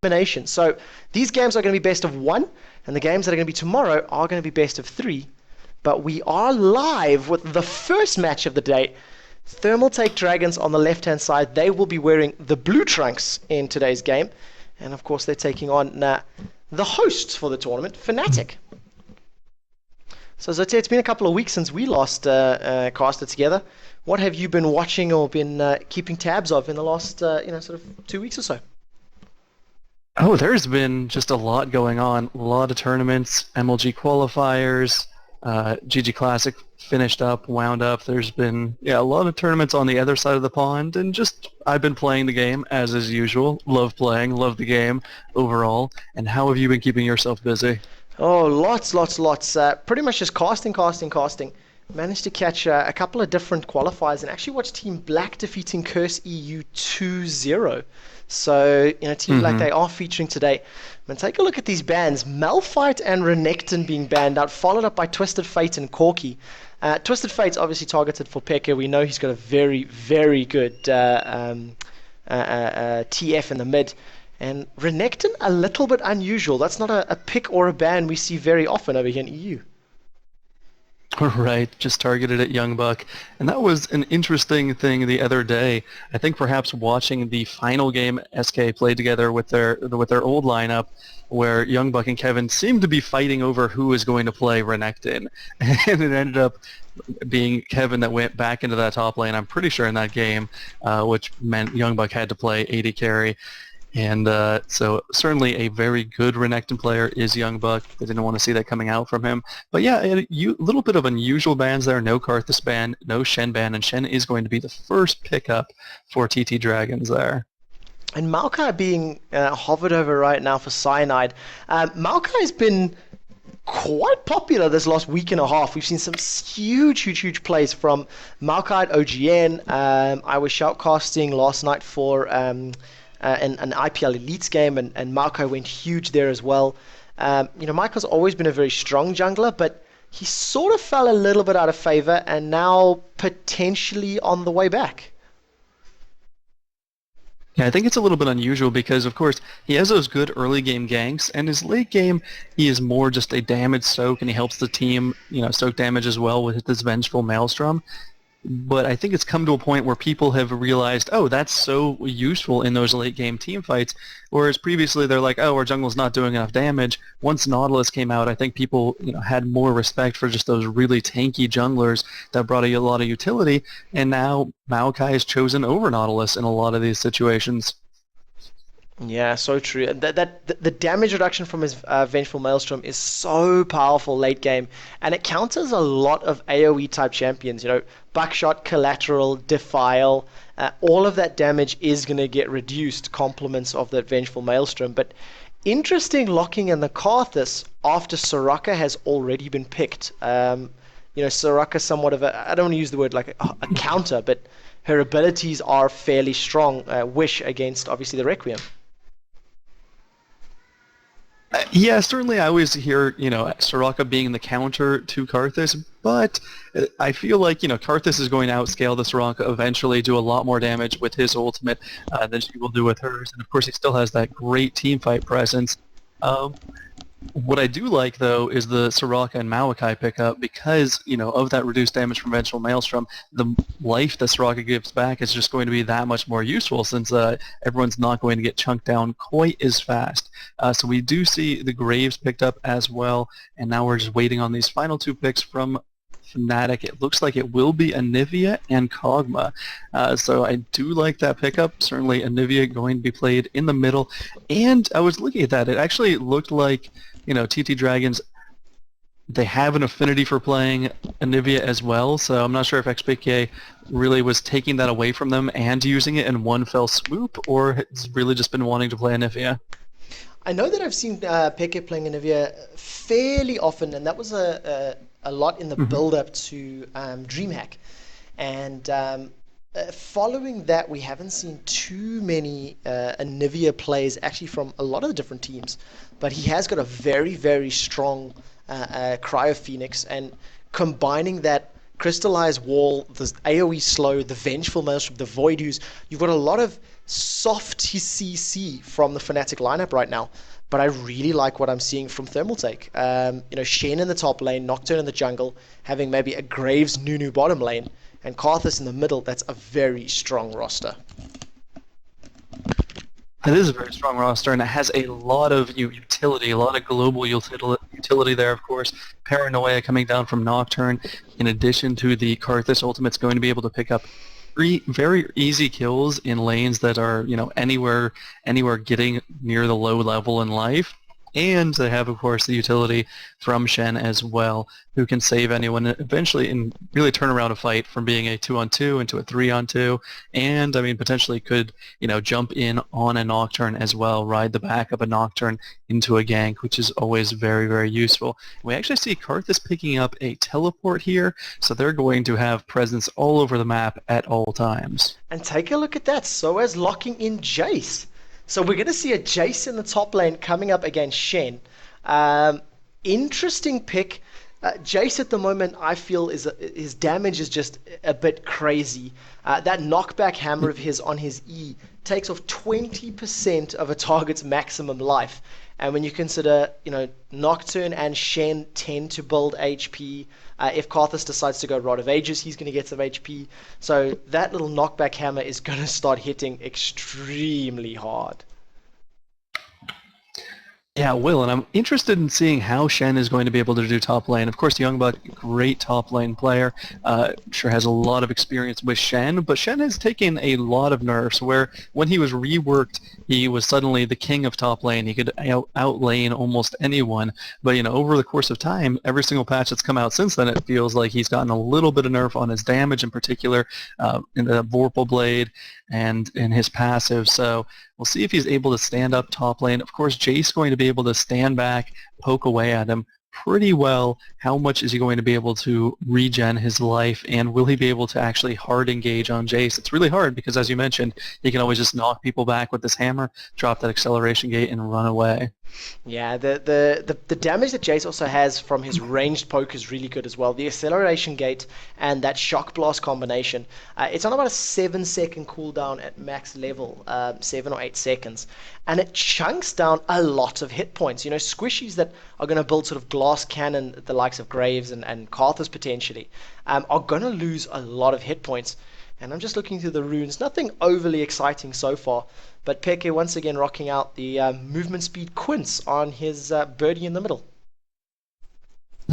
elimination. So these games are going to be best of 1, and the games that are going to be tomorrow are going to be best of 3. But we are live with the first match of the day. TT.Dragons on the left-hand side. They will be wearing the blue trunks in today's game. And of course, they're taking on the hosts for the tournament, Fnatic. So Sotere, it's been a couple of weeks since we last casted together. What have you been watching or been keeping tabs of in the last sort of 2 weeks or so? Oh, there's been just a lot going on. A lot of tournaments, MLG qualifiers, GG Classic finished up, wound up. There's been a lot of tournaments on the other side of the pond, and just I've been playing the game as is usual. Love playing, love the game overall. And how have you been keeping yourself busy? Oh, lots. Pretty much just casting. Managed to catch a couple of different qualifiers and actually watch Team Black defeating Curse EU 2-0. So, Team Black, they are featuring today. And take a look at these bans. Malphite and Renekton being banned out, followed up by Twisted Fate and Corki. Twisted Fate's obviously targeted for Pekka. We know he's got a very, very good TF in the mid. And Renekton, a little bit unusual. That's not a pick or a ban we see very often over here in EU. Right, just targeted at Young Buck. And that was an interesting thing the other day. I think perhaps watching the final game SK played together with their old lineup, where Young Buck and Kevin seemed to be fighting over who was going to play Renekton. And it ended up being Kevin that went back into that top lane, I'm pretty sure, in that game, which meant Young Buck had to play AD carry. And so certainly a very good Renekton player is Young Buck. I didn't want to see that coming out from him. But yeah, a little bit of unusual bans there. No Karthus ban, no Shen ban, and Shen is going to be the first pickup for TT.Dragons there. And Maokai being hovered over right now for Cyanide. Maokai has been quite popular this last week and a half. We've seen some huge plays from Maokai at OGN. I was shoutcasting last night for an IPL Elites game, and Maokai went huge there as well. Maokai's always been a very strong jungler, but he sort of fell a little bit out of favor, and now potentially on the way back. Yeah, I think it's a little bit unusual because, of course, he has those good early game ganks, and his late game, he is more just a damage soak, and he helps the team, soak damage as well with this Vengeful Maelstrom. But I think it's come to a point where people have realized, oh, that's so useful in those late-game team fights, whereas previously they're like, oh, our jungle's not doing enough damage. Once Nautilus came out, I think people had more respect for just those really tanky junglers that brought a lot of utility, and now Maokai is chosen over Nautilus in a lot of these situations. Yeah, so true. The damage reduction from his Vengeful Maelstrom is so powerful late game, and it counters a lot of AoE type champions. Buckshot, Collateral, Defile, all of that damage is going to get reduced, complements of that Vengeful Maelstrom. But interesting locking in the Karthus after Soraka has already been picked. Soraka somewhat of I don't want to use the word like a counter, but her abilities are fairly strong. Wish against obviously the Requiem. Yeah, certainly I always hear, Soraka being the counter to Karthus, but I feel like, Karthus is going to outscale the Soraka eventually, do a lot more damage with his ultimate than she will do with hers, and of course he still has that great teamfight presence. What I do like, though, is the Soraka and Maokai pickup because, of that reduced damage from Vengeful Maelstrom. The life that Soraka gives back is just going to be that much more useful since everyone's not going to get chunked down quite as fast. So we do see the Graves picked up as well, and now we're just waiting on these final 2 picks from Fnatic. It looks like it will be Anivia and Kog'Maw. So I do like that pickup. Certainly Anivia going to be played in the middle. And I was looking at that. It actually looked like, TT.Dragons, they have an affinity for playing Anivia as well. So I'm not sure if XPK really was taking that away from them and using it in one fell swoop, or it's really just been wanting to play Anivia. I know that I've seen Peke playing Anivia fairly often, and that was a lot in the build-up to DreamHack. And following that, we haven't seen too many Anivia plays actually from a lot of the different teams. But he has got a very, very strong Cryo Phoenix, and combining that Crystallize Wall, the AoE Slow, the Vengeful Maelstrom, the Void Ooze. You've got a lot of soft CC from the Fnatic lineup right now. But I really like what I'm seeing from Thermaltake. Shen in the top lane, Nocturne in the jungle, having maybe a Graves Nunu bottom lane, and Karthus in the middle. That's a very strong roster. It is a very strong roster, and it has a lot of utility, a lot of global utility there, of course. Paranoia coming down from Nocturne, in addition to the Karthus ultimate's going to be able to pick up very easy kills in lanes that are, anywhere getting near the low level in life. And they have, of course, the utility from Shen as well, who can save anyone eventually and really turn around a fight from being a 2-on-2 into a 3-on-2. And, potentially could, jump in on a Nocturne as well, ride the back of a Nocturne into a gank, which is always very, very useful. We actually see Karthus picking up a teleport here, so they're going to have presence all over the map at all times. And take a look at that. So as locking in Jace. So we're going to see a Jace in the top lane coming up against Shen. Interesting pick. Jace at the moment, I feel, his damage is just a bit crazy. That knockback hammer of his on his E takes off 20% of a target's maximum life. And when you consider, Nocturne and Shen tend to build HP. If Karthus decides to go Rod of Ages, he's going to get some HP. So that little knockback hammer is going to start hitting extremely hard. Yeah, it will, and I'm interested in seeing how Shen is going to be able to do top lane. Of course, Youngbuck, great top lane player, sure has a lot of experience with Shen, but Shen has taken a lot of nerfs where when he was reworked, he was suddenly the king of top lane. He could outlane almost anyone, but over the course of time, every single patch that's come out since then, it feels like he's gotten a little bit of nerf on his damage in particular, in the Vorpal Blade and in his passive, so we'll see if he's able to stand up top lane. Of course, Jace going to be able to stand back, poke away at him pretty well. How much is he going to be able to regen his life, and will he be able to actually hard engage on Jace? It's really hard because, as you mentioned, he can always just knock people back with this hammer, drop that acceleration gate, and run away. Yeah, the damage that Jace also has from his ranged poke is really good as well. The acceleration gate and that shock blast combination. It's on about a 7-second cooldown at max level, 7 or 8 seconds, and it chunks down a lot of hit points. Squishies that are going to build sort of glass cannon, the likes of Graves and Karthus potentially, are going to lose a lot of hit points. And I'm just looking through the runes. Nothing overly exciting so far. But Peke once again rocking out the movement speed quince on his birdie in the middle.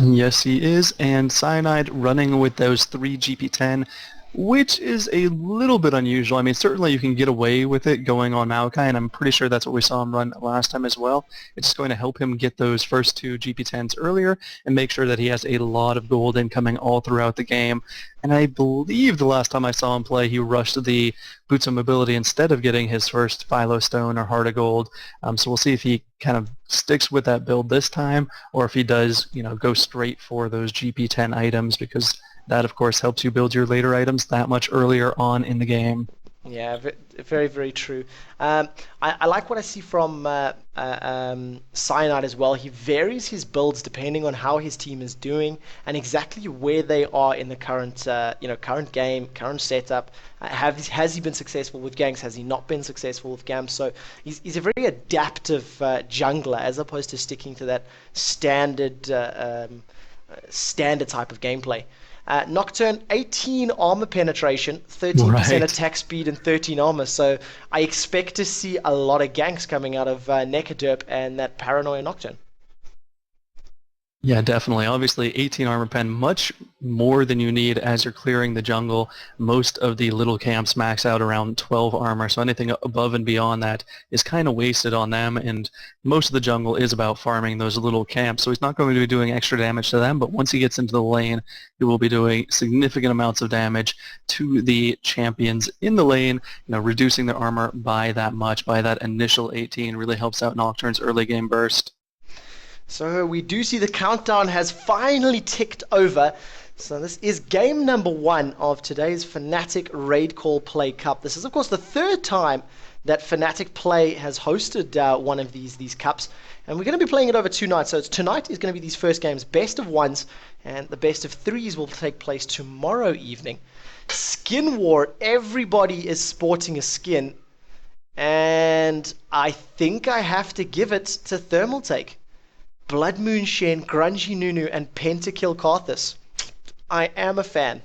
Yes, he is. And Cyanide running with those 3 GP10, which is a little bit unusual. Certainly you can get away with it going on Maokai, and I'm pretty sure that's what we saw him run last time as well. It's just going to help him get those first 2 GP10s earlier and make sure that he has a lot of gold incoming all throughout the game. And I believe the last time I saw him play, he rushed the Boots of Mobility instead of getting his first Philo Stone or Heart of Gold. So we'll see if he kind of sticks with that build this time, or if he does, go straight for those GP10 items, because that, of course, helps you build your later items that much earlier on in the game. Yeah, very, very true. I like what I see from Cyanide as well. He varies his builds depending on how his team is doing and exactly where they are in the current, current game, current setup. Has he been successful with ganks? Has he not been successful with gams? So he's a very adaptive jungler as opposed to sticking to that standard type of gameplay. Nocturne, 18 armor penetration, 13% attack speed, and 13 armor. So I expect to see a lot of ganks coming out of Necroderp and that Paranoia Nocturne. Yeah, definitely. Obviously, 18 armor pen, much more than you need as you're clearing the jungle. Most of the little camps max out around 12 armor, so anything above and beyond that is kind of wasted on them, and most of the jungle is about farming those little camps, so he's not going to be doing extra damage to them, but once he gets into the lane, he will be doing significant amounts of damage to the champions in the lane. Reducing their armor by that much, by that initial 18, really helps out Nocturne's early game burst. So we do see the countdown has finally ticked over. So this is game number 1 of today's Fnatic Raidcall Play Cup. This is, of course, the 3rd time that Fnatic Play has hosted one of these cups, and we're going to be playing it over 2 nights. So tonight is going to be these first games, best of ones, and the best of threes will take place tomorrow evening. Skin War, everybody is sporting a skin, and I think I have to give it to Thermal Take. Blood Moon Shen, Grungy Nunu, and Pentakill Karthus. I am a fan.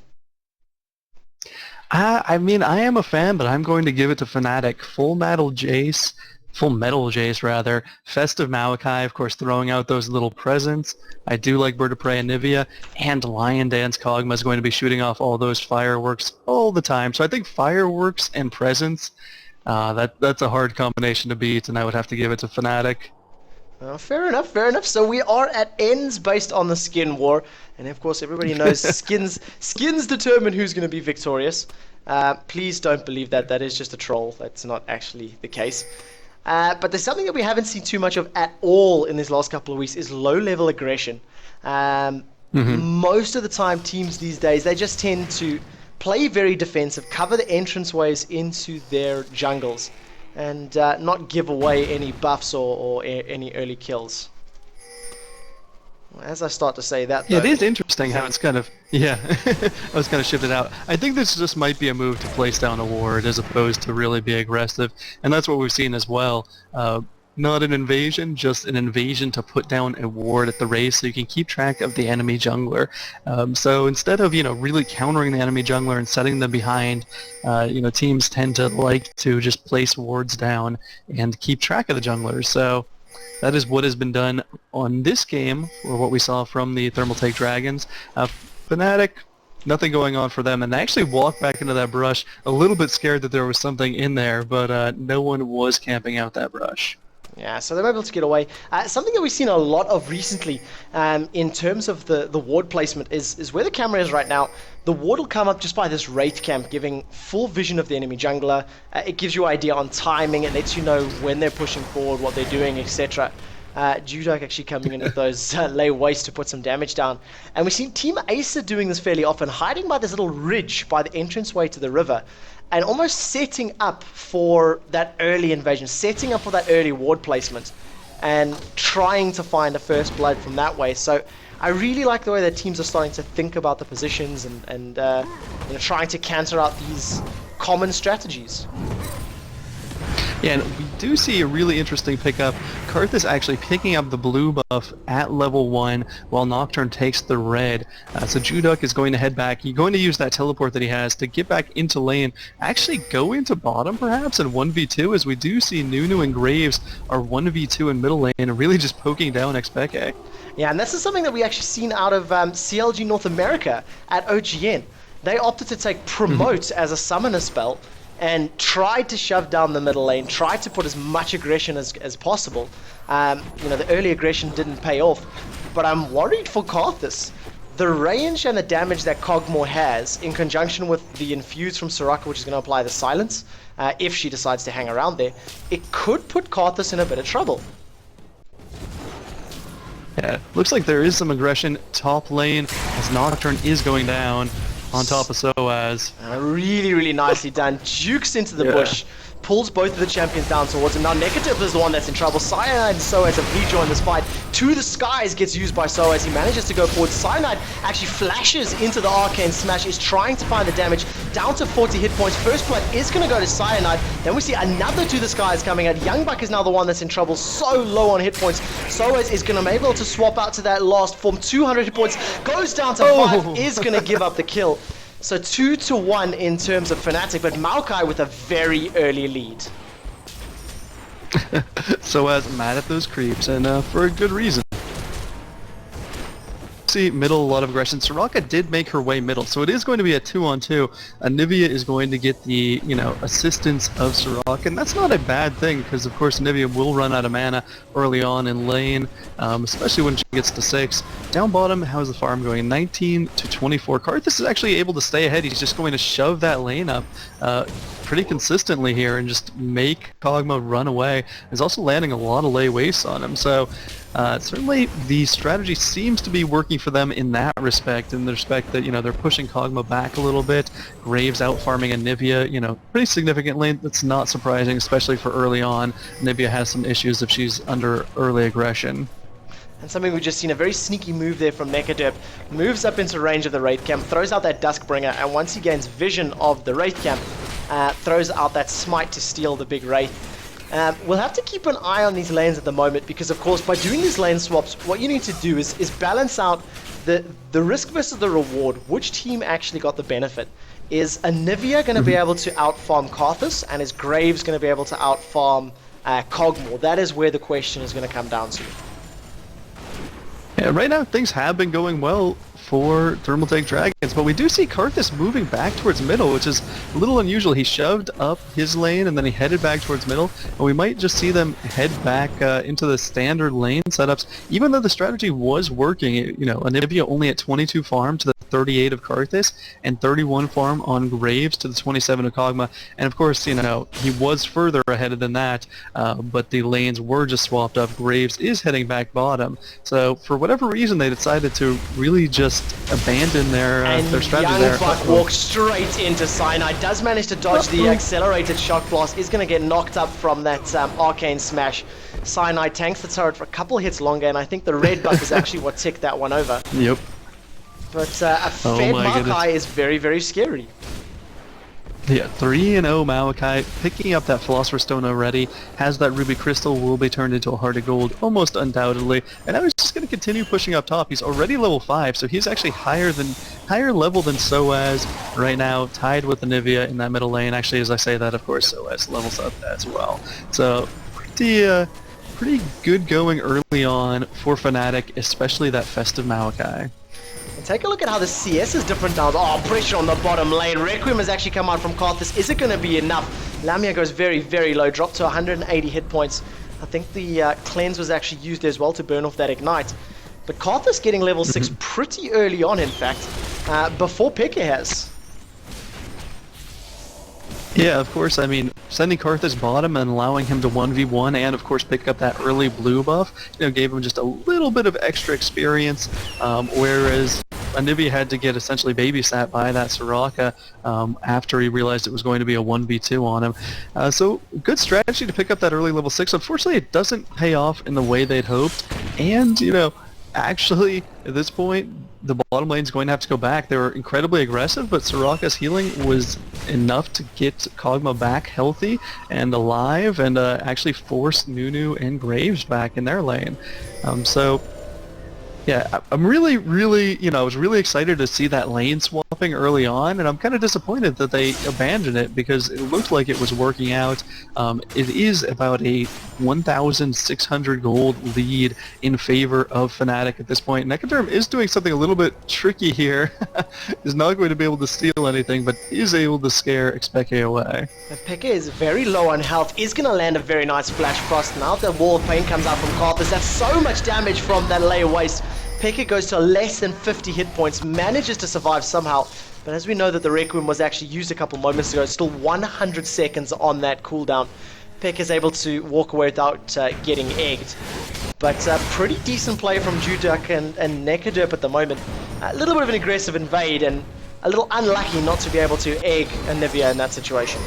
I mean, I am a fan, but I'm going to give it to Fnatic. Full Metal Jace, Festive Maokai, of course, throwing out those little presents. I do like Bird of Prey and Nivea, and Lion Dance Kog'Maw is going to be shooting off all those fireworks all the time. So I think fireworks and presents, that's a hard combination to beat, and I would have to give it to Fnatic. Fair enough. So we are at ends based on the Skin War, and of course everybody knows skins determine who's going to be victorious. Please don't believe that. That is just a troll. That's not actually the case. But there's something that we haven't seen too much of at all in these last couple of weeks is low-level aggression. Most of the time, teams these days, they just tend to play very defensive, cover the entranceways into their jungles, and not give away any buffs or any early kills. As I start to say that, though, it is interesting how it's kind of, I was kind of shifted out. I think this just might be a move to place down a ward as opposed to really be aggressive, and that's what we've seen as well. Not an invasion, just an invasion to put down a ward at the race so you can keep track of the enemy jungler. So instead of, really countering the enemy jungler and setting them behind, teams tend to like to just place wards down and keep track of the junglers. So that is what has been done on this game, or what we saw from the Thermal Take Dragons. Fnatic, nothing going on for them, and they actually walked back into that brush a little bit scared that there was something in there, but no one was camping out that brush. Yeah, so they're able to get away. Something that we've seen a lot of recently in terms of the ward placement is where the camera is right now. The ward will come up just by this Wraith camp, giving full vision of the enemy jungler. It gives you an idea on timing. It lets you know when they're pushing forward, what they're doing, etc. Judak actually coming in with those lay waste to put some damage down. And we've seen Team Acer doing this fairly often, hiding by this little ridge by the entranceway to the river, and almost setting up for that early invasion, setting up for that early ward placement, and trying to find a first blood from that way. So I really like the way that teams are starting to think about the positions and trying to counter out these common strategies. Yeah, and we do see a really interesting pickup. Karthus actually picking up the blue buff at level 1 while Nocturne takes the red. So Juduk is going to head back. He's going to use that teleport that he has to get back into lane, actually go into bottom perhaps in 1v2, as we do see Nunu and Graves are 1v2 in middle lane and really just poking down Xpeke. Yeah, and this is something that we actually seen out of CLG North America at OGN. They opted to take Promote as a summoner spell, and tried to shove down the middle lane, tried to put as much aggression as possible. The early aggression didn't pay off, but I'm worried for Karthus. The range and the damage that Kog'Maw has, in conjunction with the infuse from Soraka, which is going to apply the silence, if she decides to hang around there, it could put Karthus in a bit of trouble. Yeah, looks like there is some aggression top lane as Nocturne is going down on top of Soaz. Really nicely done. Jukes into the bush, pulls both of the champions down towards him. Now Negative is the one that's in trouble. Cyanide and Soaz have rejoined this fight. To the skies gets used by Soaz. He manages to go forward. Cyanide actually flashes into the arcane smash, is trying to find the damage. Down to 40 hit points. First blood is going to go to Cyanide. Then we see another To the skies coming out. Young Buck is now the one that's in trouble. So low on hit points. Soaz is going to be able to swap out to that last form. 200 hit points. Goes down to 5. Is going to give up the kill. So 2-1 in terms of Fnatic, but Maokai with a very early lead. Soaz mad at those creeps, and for a good reason. See middle, a lot of aggression. Soraka did make her way middle, so it is going to be a 2-on-2. Nivea is going to get the assistance of Soraka, and that's not a bad thing because of course Nivea will run out of mana early on in lane, especially when she gets to 6. Down bottom, how's the farm going? 19 to 24. Karthus is actually able to stay ahead. He's just going to shove that lane up pretty consistently here and just make Kog'Maw run away. He's also landing a lot of lay wastes on him, so certainly the strategy seems to be working for them in that respect, in the respect that, they're pushing Kog'Maw back a little bit, Graves out farming Anivia, pretty significantly. That's not surprising, especially for early on. Anivia has some issues if she's under early aggression. And something we've just seen, a very sneaky move there from NekaDerp. Moves up into range of the Raid Camp, throws out that Duskbringer, and once he gains vision of the Raid Camp, throws out that Smite to steal the big Wraith. We'll have to keep an eye on these lanes at the moment, because of course by doing these lane swaps, what you need to do is balance out the risk versus the reward. Which team actually got the benefit? Is Anivia going to be able to outfarm Karthus, and is Graves going to be able to outfarm Kog'Maw? That is where the question is going to come down to. Yeah, right now things have been going well for TT.Dragons, but we do see Karthus moving back towards middle, which is a little unusual. He shoved up his lane and then he headed back towards middle, and we might just see them head back into the standard lane setups, even though the strategy was working. Anivia only at 22 farm to the 38 of Karthus, and 31 farm on Graves to the 27 of Kog'Maw, and of course, he was further ahead than that, but the lanes were just swapped up. Graves is heading back bottom, so for whatever reason they decided to really just abandon their strategy there. And Young Buck walks straight into Cyanide, does manage to dodge the accelerated shock blast, is going to get knocked up from that arcane smash. Cyanide tanks the turret for a couple hits longer, and I think the red buff is actually what ticked that one over. Yep. But a fed Maokai is very, very scary. Yeah, 3-0 Maokai, picking up that Philosopher's Stone already, has that Ruby Crystal, will be turned into a Heart of Gold, almost undoubtedly, and now he's just going to continue pushing up top. He's already level 5, so he's actually higher level than Soaz right now, tied with Anivia in that middle lane. Actually, as I say that, of course, Soaz levels up as well. So, pretty good going early on for Fnatic, especially that Festive Maokai. And take a look at how the CS is different now. Oh, pressure on the bottom lane. Requiem has actually come out from Karthus. Is it going to be enough? Lamia goes very, very low, dropped to 180 hit points. I think the cleanse was actually used as well to burn off that ignite. But Karthus getting level 6 pretty early on, in fact, before Peke has. Yeah, of course, sending Karthus bottom and allowing him to 1v1 and, of course, pick up that early blue buff, gave him just a little bit of extra experience, whereas Anivia had to get essentially babysat by that Soraka after he realized it was going to be a 1v2 on him. So, good strategy to pick up that early level 6. Unfortunately, it doesn't pay off in the way they'd hoped, and, actually, at this point, the bottom lane's going to have to go back. They were incredibly aggressive, but Soraka's healing was enough to get Kog'Maw back healthy and alive, and actually force Nunu and Graves back in their lane. So, yeah, I'm really, I was really excited to see that lane swapping early on, and I'm kind of disappointed that they abandoned it because it looked like it was working out. It is about a 1,600 gold lead in favor of Fnatic at this point. NekaDerp is doing something a little bit tricky here. Is not going to be able to steal anything, but is able to scare Xpeke away. Peke is very low on health, is going to land a very nice Flash Frost. Now the Wall of Pain comes out from Karthus. That's so much damage from that layer waste. Peke goes to less than 50 hit points, manages to survive somehow, but as we know that the Requiem was actually used a couple moments ago, still 100 seconds on that cooldown. Peke is able to walk away without getting egged. But pretty decent play from Judak and NekaDerp at the moment. A little bit of an aggressive invade and a little unlucky not to be able to egg Anivia in that situation.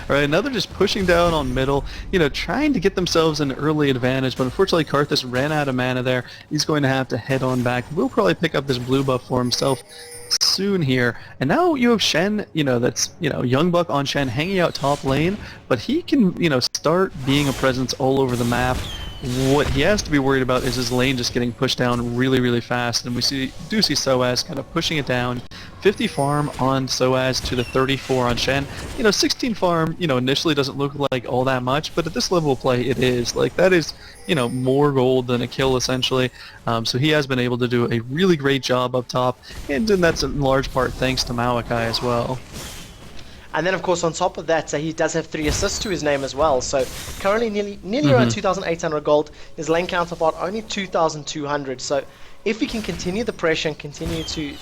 Alright, now they're just pushing down on middle, trying to get themselves an early advantage, but unfortunately Karthus ran out of mana there. He's going to have to head on back. We'll probably pick up this blue buff for himself soon here. And now you have Shen, that's, Young Buck on Shen hanging out top lane, but he can, start being a presence all over the map. What he has to be worried about is his lane just getting pushed down really, really fast, and we do see Soaz kind of pushing it down. 50 farm on Soaz to the 34 on Shen. 16 farm, initially doesn't look like all that much, but at this level of play it is. Like, that is, more gold than a kill essentially. So he has been able to do a really great job up top, and that's in large part thanks to Maokai as well. And then, of course, on top of that, he does have 3 assists to his name as well. So currently nearly around 2,800 gold. His lane counterpart only 2,200. So if he can continue the pressure and continue to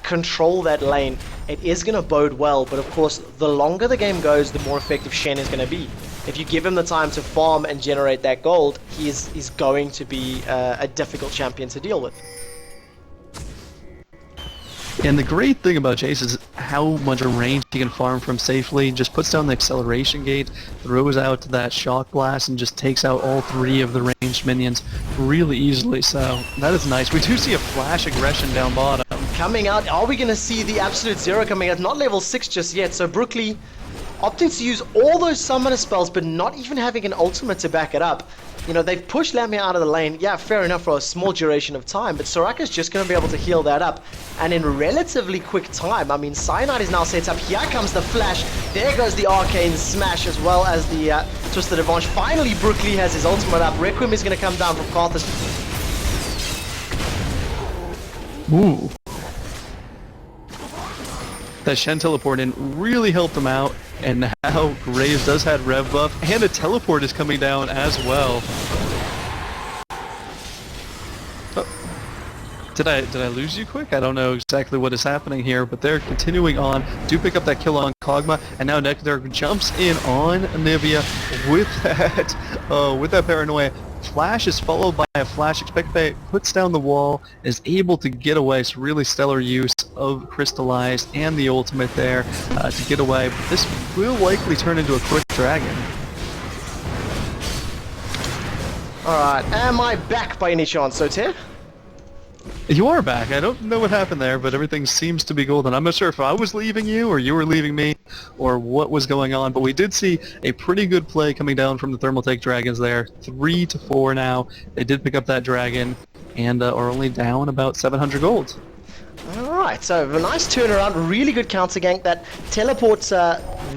control that lane, it is going to bode well. But of course, the longer the game goes, the more effective Shen is going to be. If you give him the time to farm and generate that gold, he's going to be a difficult champion to deal with. And the great thing about Chase is how much range he can farm from safely. Just puts down the acceleration gate, throws out that shock blast, and just takes out all 3 of the ranged minions really easily. So that is nice. We do see a flash aggression down bottom. Coming out, are we going to see the Absolute Zero coming out? Not level 6 just yet, so Brooklyn opting to use all those summoner spells, but not even having an ultimate to back it up. You know, they've pushed Lamia out of the lane. Yeah, fair enough for a small duration of time, but Soraka's just going to be able to heal that up. And in relatively quick time, I mean, Cyanide is now set up. Here comes the flash. There goes the arcane smash, as well as the Twisted Advantage. Finally, Brooklyn has his ultimate up. Requiem is going to come down from Karthus. Ooh. That Shen teleport in really helped him out. And now Graves does have rev buff, and a teleport is coming down as well. Oh. Did I lose you quick? I don't know exactly what is happening here, but they're continuing on. Do pick up that kill on Kog'Maw, and now Nectar jumps in on Anivia with that paranoia. Flash is followed by a flash. Expectpay puts down the wall, is able to get away. So really stellar use of Crystallized and the ultimate there to get away. But this will likely turn into a quick dragon. Alright, am I back by any chance, Sotere? You are back. I don't know what happened there, but everything seems to be golden. I'm not sure if I was leaving you or you were leaving me or what was going on, but we did see a pretty good play coming down from the TT.Dragons there. 3-4 now. They did pick up that dragon and are only down about 700 gold. Alright, so a nice turnaround, really good counter gank. That teleport's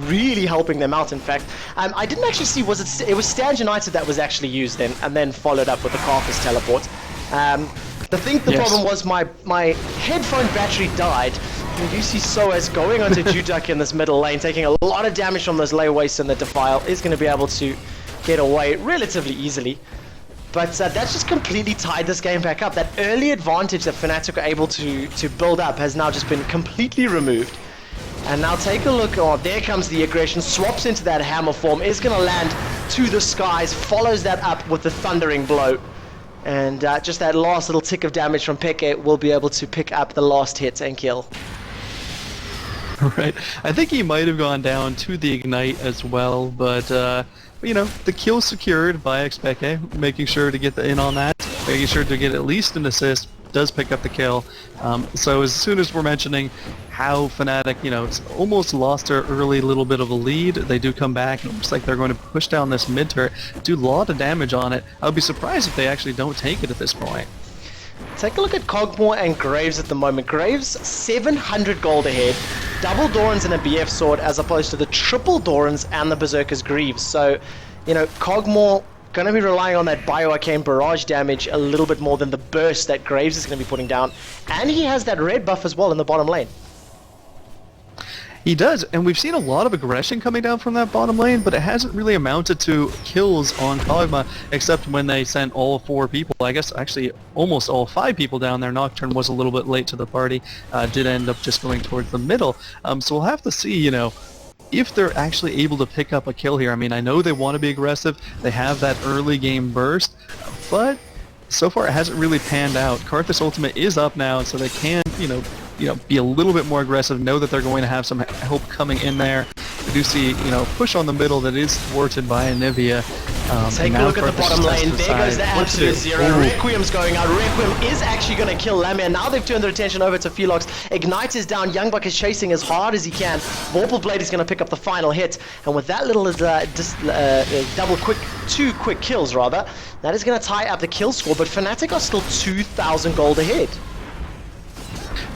really helping them out, in fact. I didn't actually see, it was Stand United that was actually used then, and then followed up with the Karthus teleport. I think the problem was my headphone battery died. And you see Soaz going onto Judak in this middle lane, taking a lot of damage from those lay wastes, and the Defile is going to be able to get away relatively easily. But that's just completely tied this game back up. That early advantage that Fnatic are able to build up has now just been completely removed. And now take a look, oh, there comes the aggression, swaps into that hammer form, is going to land to the skies, follows that up with the thundering blow. And just that last little tick of damage from Peke will be able to pick up the last hit and kill. Right. I think he might have gone down to the Ignite as well, but, you know, the kill secured by Xpeke, making sure to get the in on that, making sure to get at least an assist, does pick up the kill. So as soon as we're mentioning how Fnatic, you know, it's almost lost their early little bit of a lead, they do come back, and it looks like they're going to push down this mid turret, do a lot of damage on it. I would be surprised if they actually don't take it at this point. Take a look at Kog'Maw and Graves at the moment. Graves, 700 gold ahead, double Dorans and a BF sword, as opposed to the triple Dorans and the Berserker's Greaves. So, you know, Kog'Maw going to be relying on that Bioarcane barrage damage a little bit more than the burst that Graves is going to be putting down. And he has that red buff as well in the bottom lane. He does, and we've seen a lot of aggression coming down from that bottom lane, but it hasn't really amounted to kills on Kog'Maw, except when they sent all 4 people. I guess actually almost all 5 people down there. Nocturne was a little bit late to the party, did end up just going towards the middle. So we'll have to see, you know, if they're actually able to pick up a kill here. I mean, I know they want to be aggressive, they have that early game burst, but so far it hasn't really panned out. Karthus ultimate is up now, so they can, you know, be a little bit more aggressive, know that they're going to have some help coming in there. We do see, you know, push on the middle that is thwarted by Anivia. Take a look at the bottom lane. There goes the Absolute Zero. Requiem's going out. Requiem is actually going to kill Lamia. Now they've turned their attention over to Felox. Ignite is down. Youngbuck is chasing as hard as he can. Vorpal Blade is going to pick up the final hit. And with that little two quick kills rather, that is going to tie up the kill score. But Fnatic are still 2,000 gold ahead.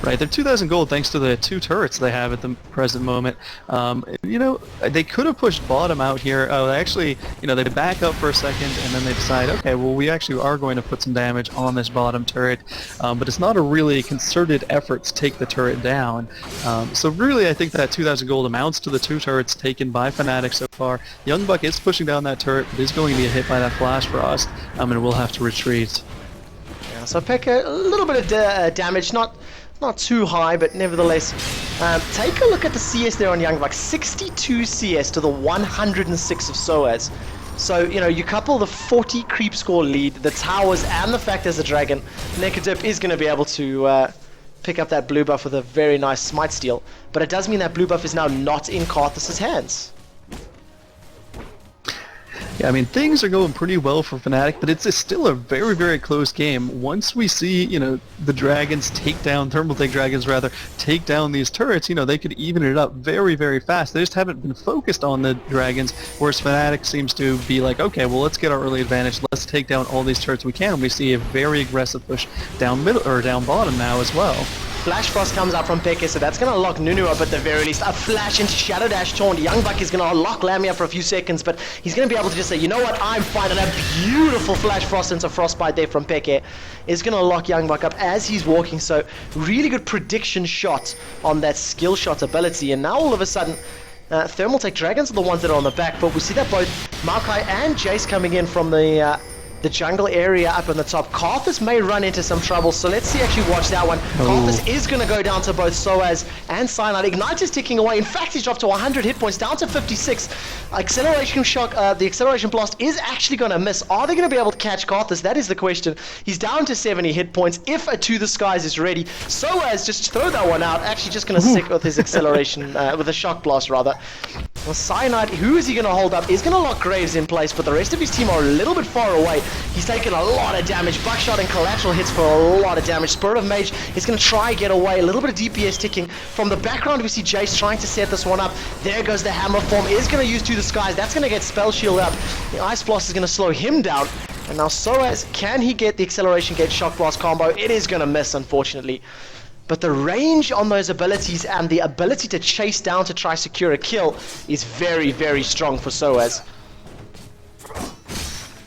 Right, they're 2,000 gold thanks to the 2 turrets they have at the present moment. You know, they could have pushed bottom out here. They actually, you know, they back up for a second and then they decide, okay, well, we actually are going to put some damage on this bottom turret. But it's not a really concerted effort to take the turret down. So really, I think that 2,000 gold amounts to the 2 turrets taken by Fnatic so far. Youngbuck is pushing down that turret, but is going to be hit by that flash for us, and we'll have to retreat. Yeah, so Pekka, a little bit of damage, not Not too high, but nevertheless. Take a look at the CS there on Youngbuck. 62 CS to the 106 of Soaz. So, you know, you couple the 40 creep score lead, the towers, and the fact there's a dragon, Nekadip is going to be able to pick up that blue buff with a very nice smite steal. But it does mean that blue buff is now not in Karthus' hands. Yeah, I mean, things are going pretty well for Fnatic, but it's still a very, very close game. Once we see, you know, the Dragons take down, TT.Dragons rather, take down these turrets, you know, they could even it up very, very fast. They just haven't been focused on the Dragons, whereas Fnatic seems to be like, okay, well, let's get our early advantage. Let's take down all these turrets we can. And we see a very aggressive push down middle or down bottom now as well. Flash Frost comes out from Peke, so that's going to lock Nunu up at the very least. A flash into Shadow Dash Taunt. Youngbuck is going to lock Lamia for a few seconds, but he's going to be able to just say, you know what, I'm fine. And a beautiful Flash Frost into Frostbite there from Peke is going to lock Youngbuck up as he's walking. So really good prediction shot on that skill shot ability. And now all of a sudden, TT.Dragons are the ones that are on the back, but we see that both Maokai and Jace coming in from the jungle area up on the top. Karthus may run into some trouble, so let's see, actually watch that one. Karthus is going to go down to both Soaz and Cyanide. Ignite is ticking away. In fact, he's dropped to 100 hit points, down to 56. Acceleration shock, the acceleration blast is actually going to miss. Are they going to be able to catch Karthus? That is the question. He's down to 70 hit points if a To The Skies is ready. Soaz, just throw that one out. Actually just going to stick with his acceleration, with a shock blast rather. Well, Cyanide, who is he going to hold up? He's going to lock Graves in place, but the rest of his team are a little bit far away. He's taken a lot of damage. Buckshot and collateral hits for a lot of damage. Spirit of Mage is going to try get away. A little bit of DPS ticking. From the background, we see Jace trying to set this one up. There goes the hammer form. Is going to use To The Skies. That's going to get Spell Shield up. The Ice Blast is going to slow him down. And now Soaz, can he get the Acceleration Gate Shock Blast combo? It is going to miss, unfortunately. But the range on those abilities and the ability to chase down to try secure a kill is very, very strong for Soaz.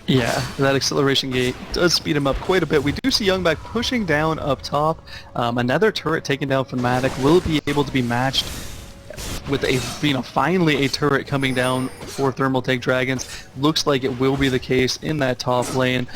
Yeah, that acceleration gate does speed him up quite a bit. We do see Youngbuck pushing down up top. Another turret taken down from Fnatic will be able to be matched with a, you know, finally a turret coming down for TT.Dragons. Looks like it will be the case in that top lane.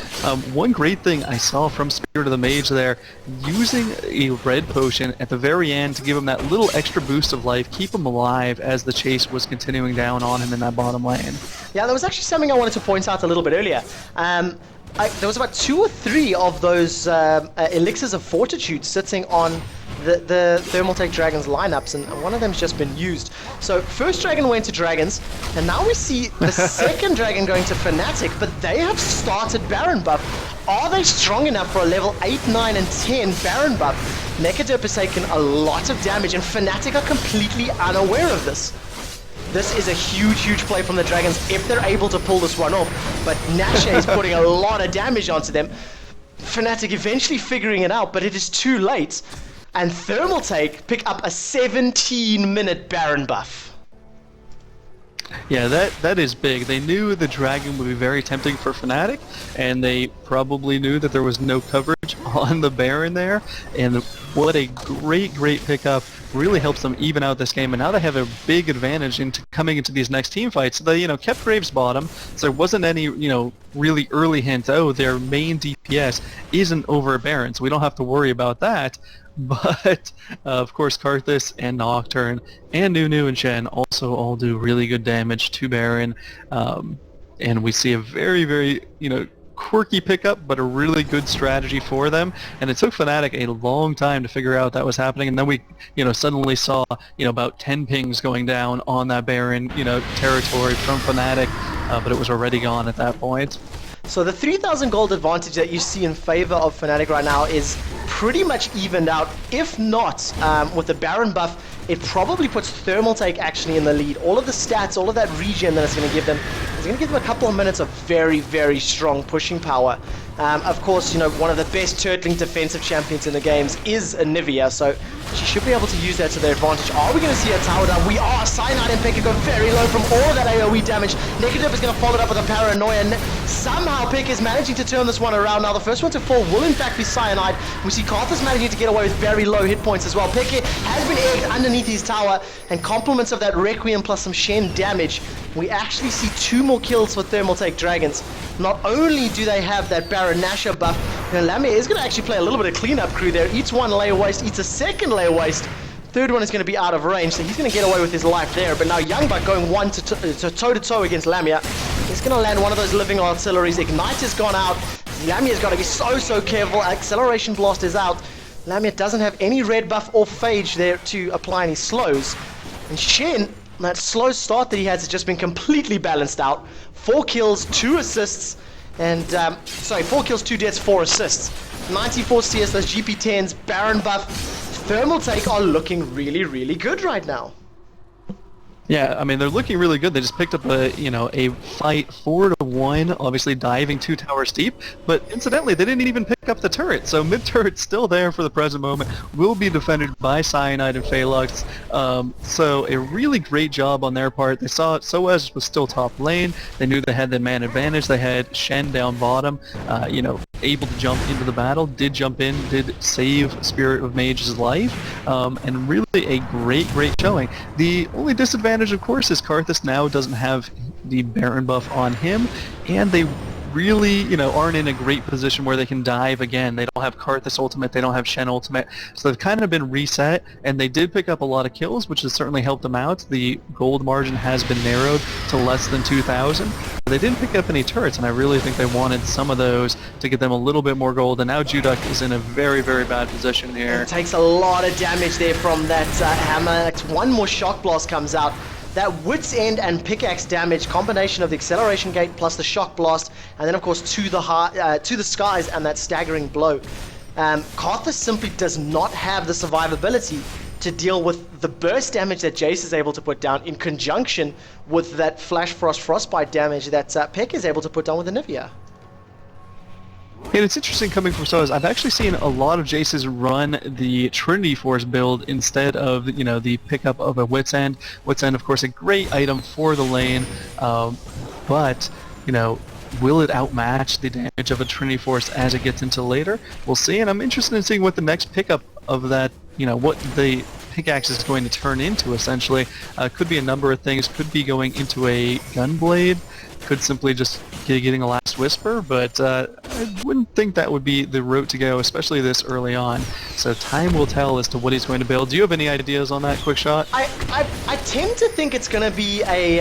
One great thing I saw from Spirit of the Mage there, using a red potion at the very end to give him that little extra boost of life, keep him alive as the chase was continuing down on him in that bottom lane. Yeah, that was actually something I wanted to point out a little bit earlier. There was about 2 or 3 of those elixirs of fortitude sitting on the TT.Dragons lineups, and one of them's just been used. So first dragon went to Dragons, and now we see the second dragon going to Fnatic, but they have started Baron buff. Are they strong enough for a level 8, 9, and 10 Baron buff? Nekadip has taken a lot of damage, and Fnatic are completely unaware of this. This is a huge, huge play from the Dragons if they're able to pull this one off, but Nasha is putting a lot of damage onto them. Fnatic eventually figuring it out, but it is too late. And TT pick up a 17-minute Baron buff. Yeah, that is big. They knew the dragon would be very tempting for Fnatic, and they probably knew that there was no coverage on the Baron there, and what a great pickup. Really helps them even out this game, and now they have a big advantage into coming into these next team fights. They, you know, kept Graves bottom, so there wasn't any, you know, really early hint, oh, their main DPS isn't over Baron, so we don't have to worry about that. But, of course, Karthus and Nocturne and Nunu and Shen also all do really good damage to Baron. And we see a very, very, you know, quirky pickup, but a really good strategy for them. And it took Fnatic a long time to figure out that was happening. And then we, you know, suddenly saw, you know, about 10 pings going down on that Baron, you know, territory from Fnatic, but it was already gone at that point. So the 3,000 gold advantage that you see in favor of Fnatic right now is pretty much evened out. If not, with the Baron buff, it probably puts TT actually in the lead. All of the stats, all of that regen that it's going to give them, is going to give them a couple of minutes of very, very strong pushing power. Of course, you know, one of the best turtling defensive champions in the games is Anivia, so she should be able to use that to their advantage. Are we going to see a tower down? We are. Cyanide and Pekka go very low from all of that AoE damage. Nekadip is going to follow it up with a Paranoia. Somehow Pekka is managing to turn this one around. Now the first one to fall will in fact be Cyanide. We see Karthus managing to get away with very low hit points as well. Pekka has been egged underneath his tower, and compliments of that Requiem plus some Shen damage, we actually see 2 more kills for TT.Dragons. Not only do they have that Baron Nashor buff, Now Lamia is going to actually play a little bit of cleanup crew there. Eats one layer waste, eats a second layer waste. Third one is going to be out of range, so he's going to get away with his life there. But now Youngbuck going toe-to-toe against Lamia. He's going to land one of those living artilleries. Ignite has gone out. Lamia's got to be so careful. Acceleration Blast is out. Lamia doesn't have any red buff or phage there to apply any slows. And Shen, that slow start that he has just been completely balanced out. 4 kills, 2 assists. And, 4 kills, 2 deaths, 4 assists. 94 CS, those GP10s, Baron buff, Thermal Take are looking really good right now. Yeah, I mean, they're looking really good. They just picked up a fight 4-1, obviously diving 2 towers deep. But incidentally, they didn't even pick up the turret. So mid turret's still there for the present moment. Will be defended by Cyanide and Phalux. So a really great job on their part. They saw Soaz was still top lane. They knew they had the man advantage. They had Shen down bottom. Able to jump into the battle, did jump in, did save Spirit of Mage's life, and really a great showing. The only disadvantage, of course, is Karthus now doesn't have the Baron buff on him, and they really, aren't in a great position where they can dive again. They don't have Karthus ultimate, they don't have Shen ultimate, so they've kind of been reset, and they did pick up a lot of kills, which has certainly helped them out. The gold margin has been narrowed to less than 2,000. They didn't pick up any turrets, and I really think they wanted some of those to get them a little bit more gold, and now Juduck is in a very bad position here. It takes a lot of damage there from that hammer. One more shock blast comes out. That Wit's End and pickaxe damage, combination of the acceleration gate plus the shock blast, and then of course to the skies and that staggering blow. Karthus simply does not have the survivability to deal with the burst damage that Jace is able to put down in conjunction with that Flash Frost Frostbite damage that Peck is able to put down with Anivia. And it's interesting coming from Soaz. I've actually seen a lot of Jace's run the Trinity Force build instead of the pickup of a Wit's End. Wit's End, of course, a great item for the lane, but will it outmatch the damage of a Trinity Force as it gets into later? We'll see, and I'm interested in seeing what the next pickup of that, what the pickaxe is going to turn into, essentially. Could be a number of things. Could be going into a Gunblade. Could simply just getting a Last Whisper, but I wouldn't think that would be the route to go, especially this early on. So time will tell as to what he's going to build. Do you have any ideas on that, Quick Shot? I tend to think it's going to be a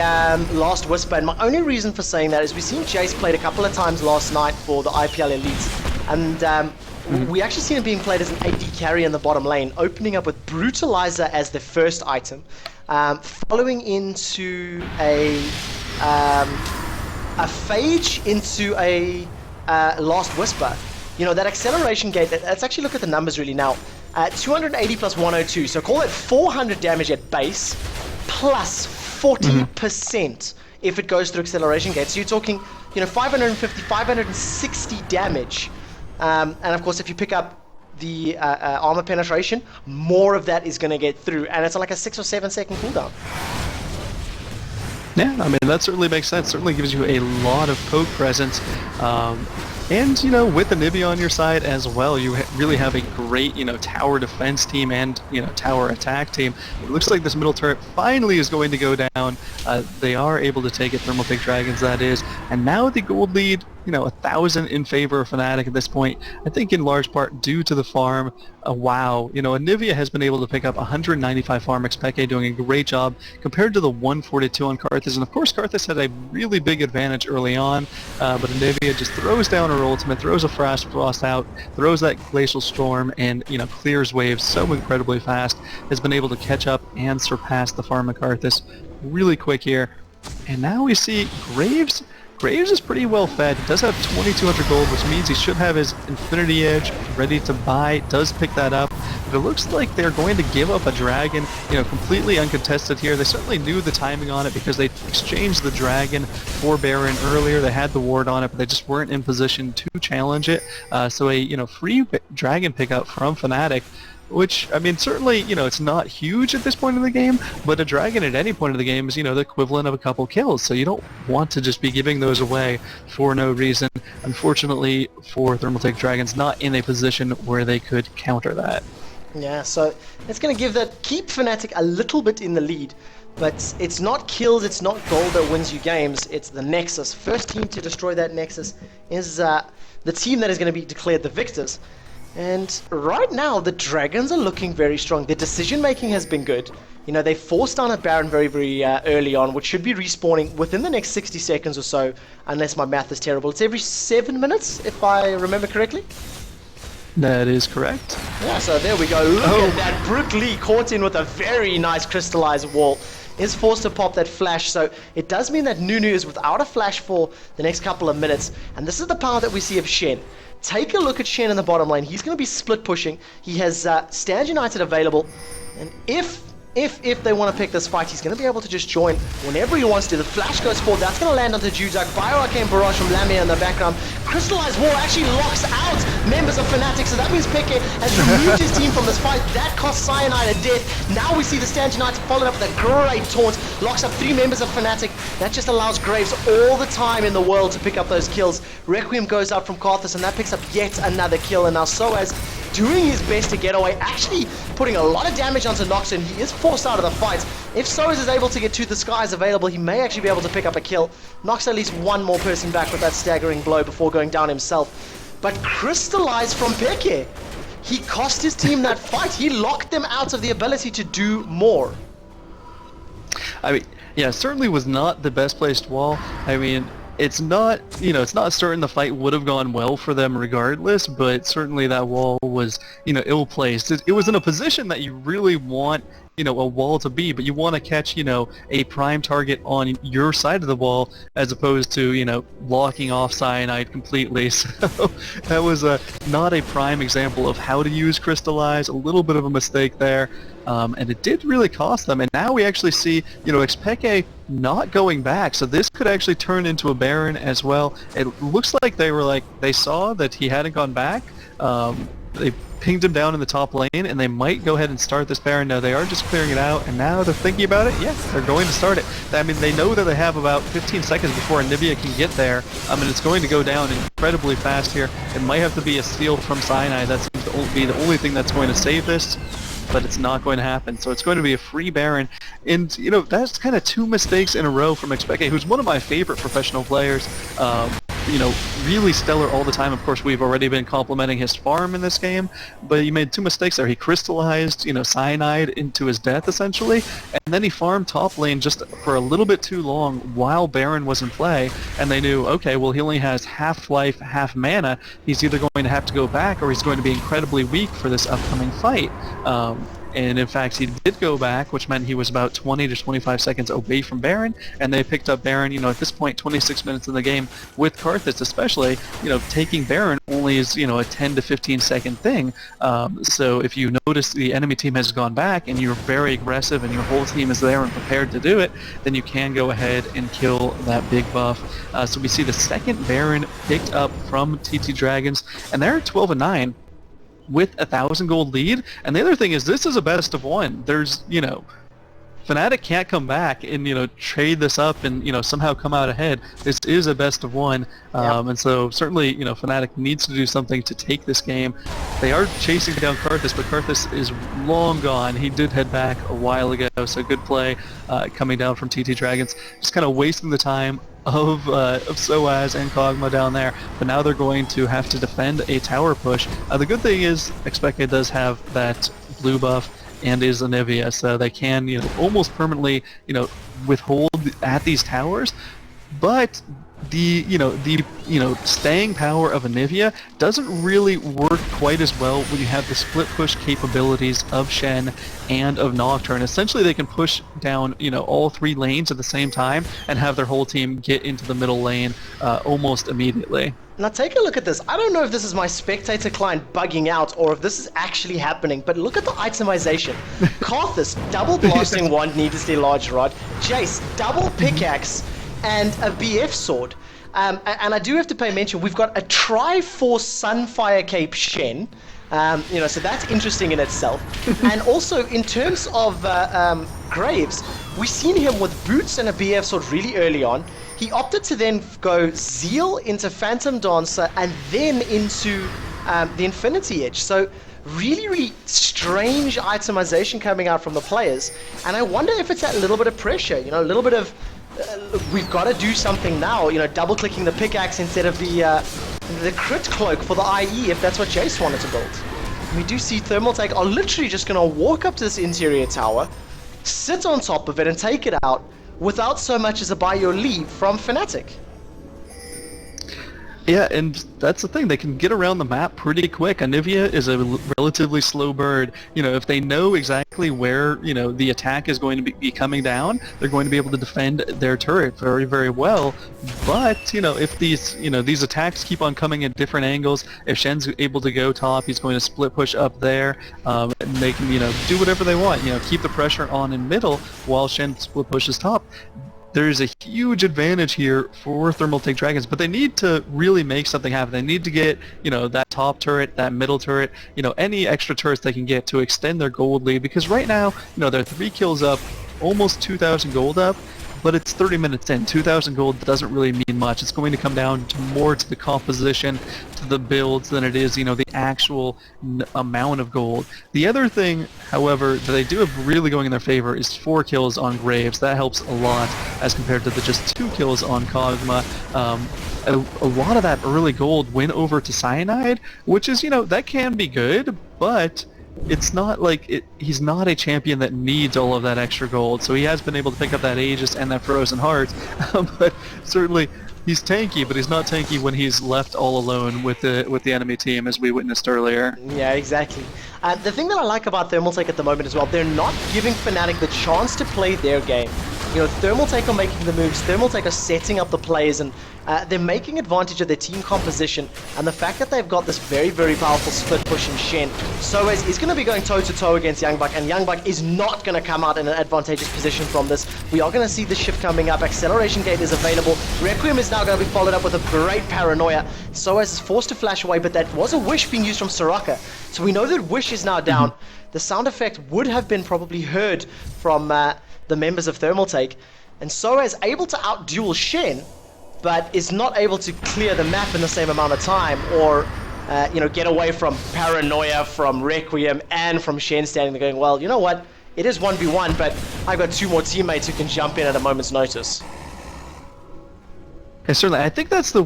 Last Whisper, and my only reason for saying that is we've seen Jace played a couple of times last night for the IPL Elites, and we actually seen him being played as an AD carry in the bottom lane, opening up with Brutalizer as the first item, following into a Phage into a Last Whisper. That acceleration gate, let's actually look at the numbers really now. 280 plus 102, so call it 400 damage at base, plus 40% if it goes through acceleration gate. So you're talking, 550, 560 damage. And of course, if you pick up the armor penetration, more of that is going to get through, and it's like a 6 or 7 second cooldown. Yeah, I mean, that certainly makes sense. Certainly gives you a lot of poke presence. And, with Anivia on your side as well, you really have a great, tower defense team and, tower attack team. It looks like this middle turret finally is going to go down. They are able to take it, TT.Dragons, that is. And now the gold lead, 1,000 in favor of Fnatic at this point. I think in large part due to the farm. Wow. Anivia has been able to pick up 195 farm. Xpeke doing a great job compared to the 142 on Karthus. And of course, Karthus had a really big advantage early on, but Anivia just throws down her ultimate, throws a Frost out, throws that Glacial Storm, and, clears waves so incredibly fast, has been able to catch up and surpass the farm of Karthus really quick here. And now we see Graves. Graves is pretty well fed. He does have 2,200 gold, which means he should have his Infinity Edge ready to buy. Does pick that up. But it looks like they're going to give up a dragon, completely uncontested here. They certainly knew the timing on it because they exchanged the dragon for Baron earlier. They had the ward on it, but they just weren't in position to challenge it. So a free dragon pickup from Fnatic, which, I mean, certainly, it's not huge at this point in the game, but a dragon at any point in the game is, the equivalent of a couple kills, so you don't want to just be giving those away for no reason. Unfortunately for TT.Dragons, not in a position where they could counter that. Yeah, so it's going to keep Fnatic a little bit in the lead, But it's not kills, it's not gold that wins you games, it's the Nexus. First team to destroy that Nexus is the team that is going to be declared the victors. And right now, the Dragons are looking very strong. Their decision-making has been good. You know, they forced down a Baron very early on, which should be respawning within the next 60 seconds or so, unless my math is terrible. It's every 7 minutes, if I remember correctly. That is correct. Yeah, so there we go. Look at that. Brook Lee caught in with a very nice crystallized wall. Is forced to pop that flash, so it does mean that Nunu is without a flash for the next couple of minutes, and this is the power that we see of Shen. Take a look at Shen in the bottom lane. He's going to be split pushing. He has Stand United available, and if they want to pick this fight, he's going to be able to just join whenever he wants to. The flash goes forward. That's going to land onto Judak. Bioarcane Barrage from Lamia in the background. Crystallized Wall actually locks out members of Fnatic, so that means Peke has removed his team from this fight. That costs Cyanide a death. Now we see the Stand United followed up with a great taunt. Locks up 3 members of Fnatic. That just allows Graves all the time in the world to pick up those kills. Requiem goes out from Karthus, and that picks up yet another kill. And now Soaz doing his best to get away, actually putting a lot of damage onto Nox, and he is forced out of the fight. If Soaz is able to get to the skies available, he may actually be able to pick up a kill. Knocks at least one more person back with that staggering blow before going down himself. But crystallized from Peke. He cost his team that fight. He locked them out of the ability to do more. I mean, yeah, certainly was not the best placed wall. I mean, it's not, you know, it's not certain the fight would have gone well for them regardless, but certainly that wall was, you know, ill-placed. It was in a position that you really want, you know, a wall to be, but you want to catch, you know, a prime target on your side of the wall as opposed to, you know, blocking off Cyanide completely. So that was not a prime example of how to use Crystallize, a little bit of a mistake there. And it did really cost them, and now we actually see, you know, Xpeke not going back, so this could actually turn into a Baron as well. It looks like they saw that he hadn't gone back. They pinged him down in the top lane, and they might go ahead and start this Baron. Now they are just clearing it out, and now they're thinking about it. Yeah, they're going to start it. I mean, they know that they have about 15 seconds before Anivia can get there. I mean, it's going to go down incredibly fast here. It might have to be a steal from Cyanide. That seems to be the only thing that's going to save this, but it's not going to happen. So it's going to be a free Baron. And, you know, that's kind of 2 mistakes in a row from Xpeke, who's one of my favorite professional players. You know, really stellar all the time. Of course, we've already been complimenting his farm in this game, but he made 2 mistakes there. He crystallized, you know, Cyanide into his death, essentially, and then he farmed top lane just for a little bit too long while Baron was in play, and they knew, okay, well, he only has half life, half mana. He's either going to have to go back or he's going to be incredibly weak for this upcoming fight. And in fact, he did go back, which meant he was about 20 to 25 seconds away from Baron, and they picked up Baron, you know, at this point, 26 minutes in the game with Karthus especially, you know, taking Baron only is, you know, a 10 to 15 second thing. So if you notice the enemy team has gone back and you're very aggressive and your whole team is there and prepared to do it, then you can go ahead and kill that big buff. So we see the second Baron picked up from TT.Dragons, and they're 12-9. With 1,000 gold lead, and the other thing is this is a best of 1. There's, you know, Fnatic can't come back and, you know, trade this up and, you know, somehow come out ahead. This is a best of 1, and so certainly, you know, Fnatic needs to do something to take this game. They are chasing down Karthus, but Karthus is long gone. He did head back a while ago, so good play coming down from TT.Dragons. Just kind of wasting the time of Soaz and Kog'Maw down there, but now they're going to have to defend a tower push. The good thing is Xpeke does have that blue buff and is Anivia, so they can, you know, almost permanently, you know, withhold at these towers, but the staying power of Anivia doesn't really work quite as well when you have the split push capabilities of Shen and of Nocturne. Essentially, they can push down, you know, all 3 lanes at the same time and have their whole team get into the middle lane almost immediately. Now take a look at this. I don't know if this is my spectator client bugging out or if this is actually happening, but look at the itemization. Karthus, double blasting wand, needlessly large rod. Jace, double pickaxe, and a BF sword. And I do have to pay mention, we've got a Triforce Sunfire Cape Shen. You know, so that's interesting in itself. And also, in terms of Graves, we've seen him with boots and a BF sword really early on. He opted to then go Zeal into Phantom Dancer and then into the Infinity Edge. So really strange itemization coming out from the players. And I wonder if it's that little bit of pressure, you know, a little bit of, we've got to do something now, you know, double-clicking the pickaxe instead of the crit cloak for the IE, if that's what Jace wanted to build. We do see Thermaltake are literally just going to walk up to this interior tower, sit on top of it, and take it out without so much as a by your leave from Fnatic. Yeah, and that's the thing. They can get around the map pretty quick. Anivia is a relatively slow bird. You know, if they know exactly where, you know, the attack is going to be coming down, they're going to be able to defend their turret very well. But, you know, if these, you know, these attacks keep on coming at different angles, if Shen's able to go top, he's going to split push up there, and they can, you know, do whatever they want. You know, keep the pressure on in middle while Shen split pushes top. There's a huge advantage here for Thermaltake-Dragons, but they need to really make something happen. They need to get, you know, that top turret, that middle turret, you know, any extra turrets they can get to extend their gold lead, because right now, you know, they're 3 kills up, almost 2,000 gold up, but it's 30 minutes in. 2,000 gold doesn't really mean much. It's going to come down to more to the composition, to the builds, than it is, you know, the actual amount of gold. The other thing, however, that they do have really going in their favor is 4 kills on Graves. That helps a lot as compared to the just 2 kills on Kog'Maw. A lot of that early gold went over to Cyanide, which is, you know, that can be good, but it's not like he's not a champion that needs all of that extra gold, so he has been able to pick up that Aegis and that Frozen Heart, but certainly he's tanky, but he's not tanky when he's left all alone with the enemy team, as we witnessed earlier. Yeah, exactly. The thing that I like about Thermaltake at the moment as well, they're not giving Fnatic the chance to play their game. You know, Thermaltake are making the moves, Thermaltake are setting up the plays, and they're making advantage of their team composition, and the fact that they've got this very powerful split push in Shen. Soaz is going to be going toe-to-toe against Youngbuck, and Youngbuck is not going to come out in an advantageous position from this. We are going to see the shift coming up. Acceleration Gate is available. Requiem is now going to be followed up with a great Paranoia. Soaz is forced to flash away, but that was a Wish being used from Soraka. So we know that Wish is now down. The sound effect would have been probably heard from the members of Thermaltake, and Soaz able to out-duel Shen, but is not able to clear the map in the same amount of time, or you know, get away from Paranoia, from Requiem, and from Shen standing there going, well, you know what, it is 1v1, but I've got 2 more teammates who can jump in at a moment's notice. And certainly, I think that's the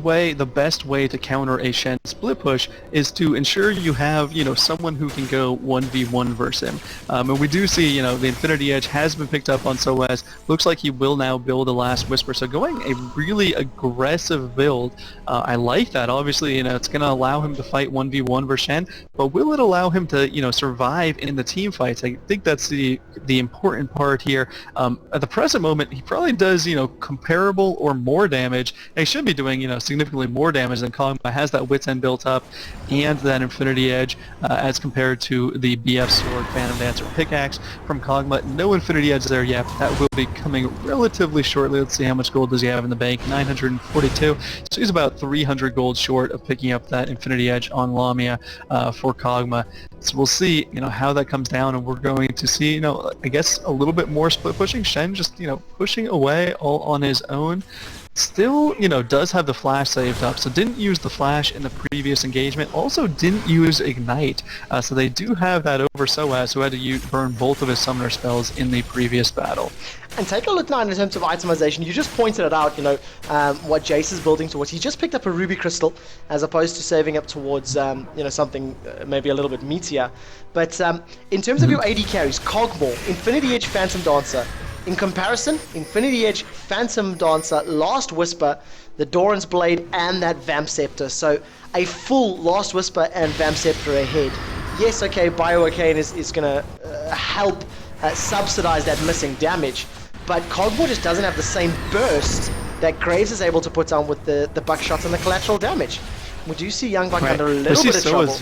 best way to counter a Shen split push is to ensure you have, you know, someone who can go 1v1 versus him. And we do see, you know, the Infinity Edge has been picked up on Soaz. Looks like he will now build a Last Whisper. So going a really aggressive build, I like that. Obviously, you know, it's going to allow him to fight 1v1 versus Shen, but will it allow him to, you know, survive in the team fights? I think that's the important part here. At the present moment, he probably does, you know, comparable or more damage. He should be doing, you know, significantly more damage than Kog'Maw. Has that Wit's End built up and that Infinity Edge as compared to the BF Sword, Phantom Dancer, Pickaxe from Kog'Maw. No Infinity Edge there yet, but that will be coming relatively shortly. Let's see how much gold does he have in the bank. 942. So he's about 300 gold short of picking up that Infinity Edge on Lamia for Kog'Maw. So we'll see, you know, how that comes down, and we're going to see, you know, I guess a little bit more split pushing. Shen just, you know, pushing away all on his own. Still, you know, does have the flash saved up, so didn't use the flash in the previous engagement. Also didn't use Ignite, so they do have that over Soaz, who had to burn both of his summoner spells in the previous battle. And take a look now in terms of itemization. You just pointed it out, you know, what Jace is building towards. He just picked up a Ruby Crystal, as opposed to saving up towards, you know, something maybe a little bit meatier. But in terms of your AD carries, Kog'Maw, Infinity Edge, Phantom Dancer. In comparison, Infinity Edge, Phantom Dancer, Last Whisper, the Doran's Blade, and that Vamp Scepter. So a full Last Whisper and Vamp Scepter ahead. Yes, okay, Bioarcane is going to help subsidize that missing damage, but Kog'Maw just doesn't have the same burst that Graves is able to put down with the buckshots and the collateral damage. We do see Youngbuck under a little bit of trouble.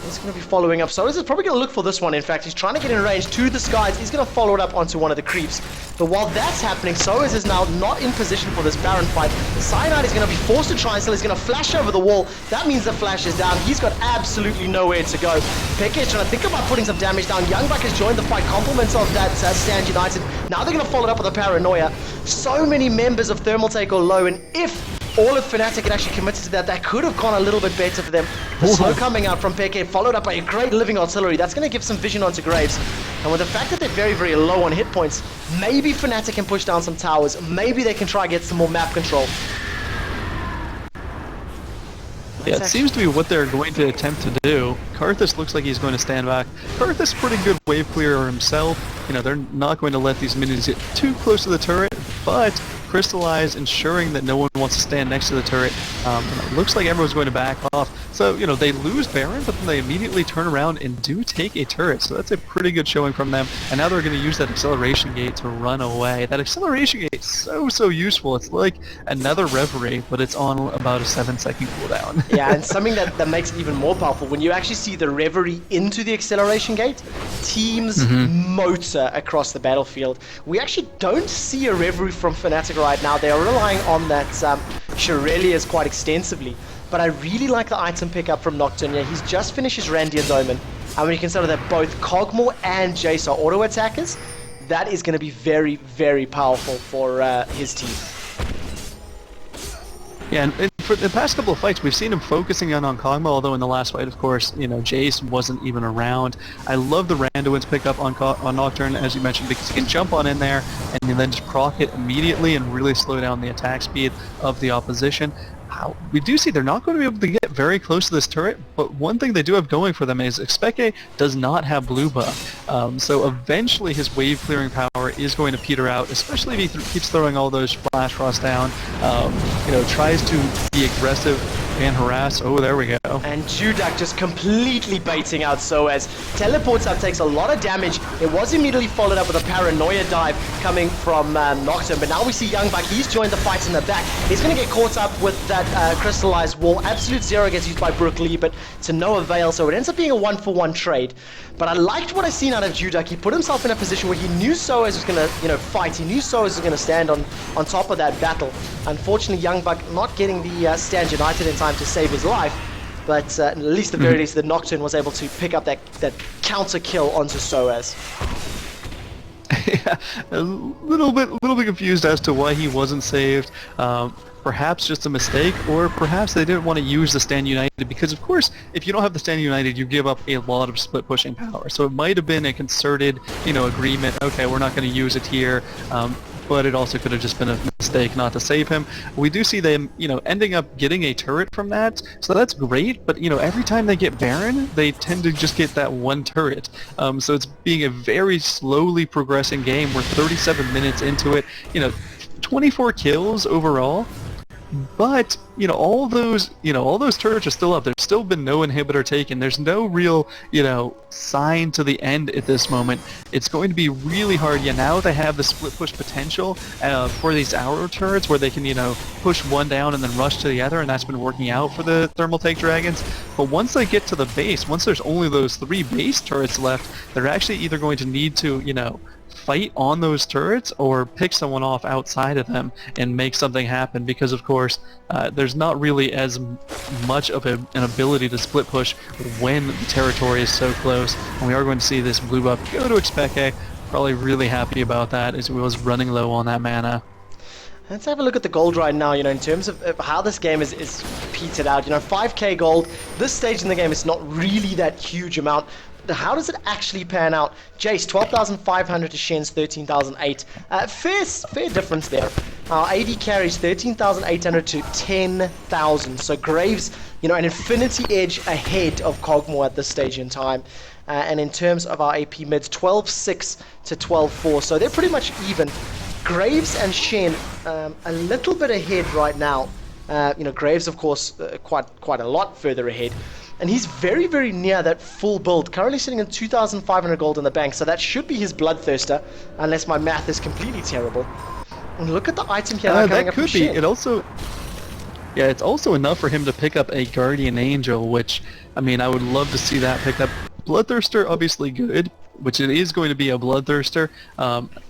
He's going to be following up. Soaz is probably going to look for this one, in fact. He's trying to get in range to the skies. He's going to follow it up onto one of the creeps. But while that's happening, Soaz is now not in position for this Baron fight. Cyanide is going to be forced to try and still. He's going to flash over the wall. That means the flash is down. He's got absolutely nowhere to go. Peke is trying to think about putting some damage down. Youngbuck has joined the fight. Compliments of that Stand United. Now they're going to follow it up with a Paranoia. So many members of Thermaltake are low, and if all of Fnatic had actually committed to that, that could have gone a little bit better for them. The smoke coming out from Peke, followed up by a great living artillery. That's going to give some vision onto Graves. And with the fact that they're very, very low on hit points, maybe Fnatic can push down some towers. Maybe they can try and get some more map control. Yeah, it seems to be what they're going to attempt to do. Karthus looks like he's going to stand back. Karthus pretty good wave clearer himself. You know, they're not going to let these minions get too close to the turret, but Crystallize, ensuring that no one wants to stand next to the turret. It looks like everyone's going to back off. So, you know, they lose Baron, but then they immediately turn around and do take a turret. So that's a pretty good showing from them. And now they're going to use that acceleration gate to run away. That acceleration gate is so useful. It's like another Reverie, but it's on about a 7-second cooldown. Yeah, and something that makes it even more powerful, when you actually see the Reverie into the acceleration gate, teams motor across the battlefield. We actually don't see a Reverie from Fnatic right now. They are relying on that Shurelias quite extensively. But I really like the item pickup from Nocturne. Yeah, he's just finished his Randian's Omen. And when you consider that both Cogmore and Jace are auto attackers, that is going to be very, very powerful for his team. Yeah, and for the past couple of fights, we've seen him focusing on Cogma, although in the last fight, of course, you know, Jace wasn't even around. I love the Randuin's pickup on Nocturne, as you mentioned, because he can jump on in there and then just proc it immediately and really slow down the attack speed of the opposition. We do see they're not going to be able to get very close to this turret, but one thing they do have going for them is Expeke does not have blue buff. So eventually his wave clearing power is going to peter out, especially if he keeps throwing all those flash frosts down. You know, tries to be aggressive and harass. Oh, there we go. And Judak just completely baiting out Soaz. Teleports up, takes a lot of damage. It was immediately followed up with a paranoia dive coming from Nocturne, but now we see Youngbuck. He's joined the fight in the back. He's going to get caught up with that crystallized wall. Absolute Zero gets used by Brook Lee, but to no avail, so it ends up being a 1-for-1 trade. But I liked what I seen out of Judak. He put himself in a position where he knew Soaz was going to, you know, fight. He knew Soaz was going to stand on top of that battle. Unfortunately, Youngbuck not getting the stand united in time to save his life, but at least the very least, the Nocturne was able to pick up that counter kill onto Soaz. Yeah, a little bit confused as to why he wasn't saved. Perhaps just a mistake, or perhaps they didn't want to use the Stand United, because of course, if you don't have the Stand United, you give up a lot of split pushing power. So it might have been a concerted, you know, agreement. Okay, we're not going to use it here. But it also could have just been a mistake not to save him. We do see them, you know, ending up getting a turret from that, so that's great, but, you know, every time they get Baron, they tend to just get that one turret. So it's being a very slowly progressing game. We're 37 minutes into it, you know, 24 kills overall. But, you know, all those turrets are still up. There's still been no inhibitor taken. There's no real, you know, sign to the end at this moment. It's going to be really hard. Yeah, now they have the split push potential for these arrow turrets where they can, you know, push one down and then rush to the other, and that's been working out for the Thermal Dragons. But once they get to the base, once there's only those 3 base turrets left, they're actually either going to need to, you know, fight on those turrets or pick someone off outside of them and make something happen, because of course there's not really as much of an ability to split push when the territory is so close, and we are going to see this blue buff go to Expeke. Probably really happy about that, as he was running low on that mana. Let's have a look at the gold right now, you know, in terms of how this game is petered out. You know, 5k gold, this stage in the game is not really that huge amount. How does it actually pan out? Jace, 12,500 to Shen's 13,008. Fair difference there. Our AD carries 13,800 to 10,000. So Graves, you know, an infinity edge ahead of Cogmore at this stage in time. And in terms of our AP mids, 12,600 to 12,400. So they're pretty much even. Graves and Shen a little bit ahead right now. You know, Graves, of course, quite a lot further ahead. And he's very, very near that full build, currently sitting at 2,500 gold in the bank, so that should be his Bloodthirster, unless my math is completely terrible. And look at the item here coming up from That could be. Shen. It also... Yeah, it's also enough for him to pick up a Guardian Angel, which, I mean, I would love to see that picked up. Bloodthirster, obviously good. which it is going to be a bloodthirster.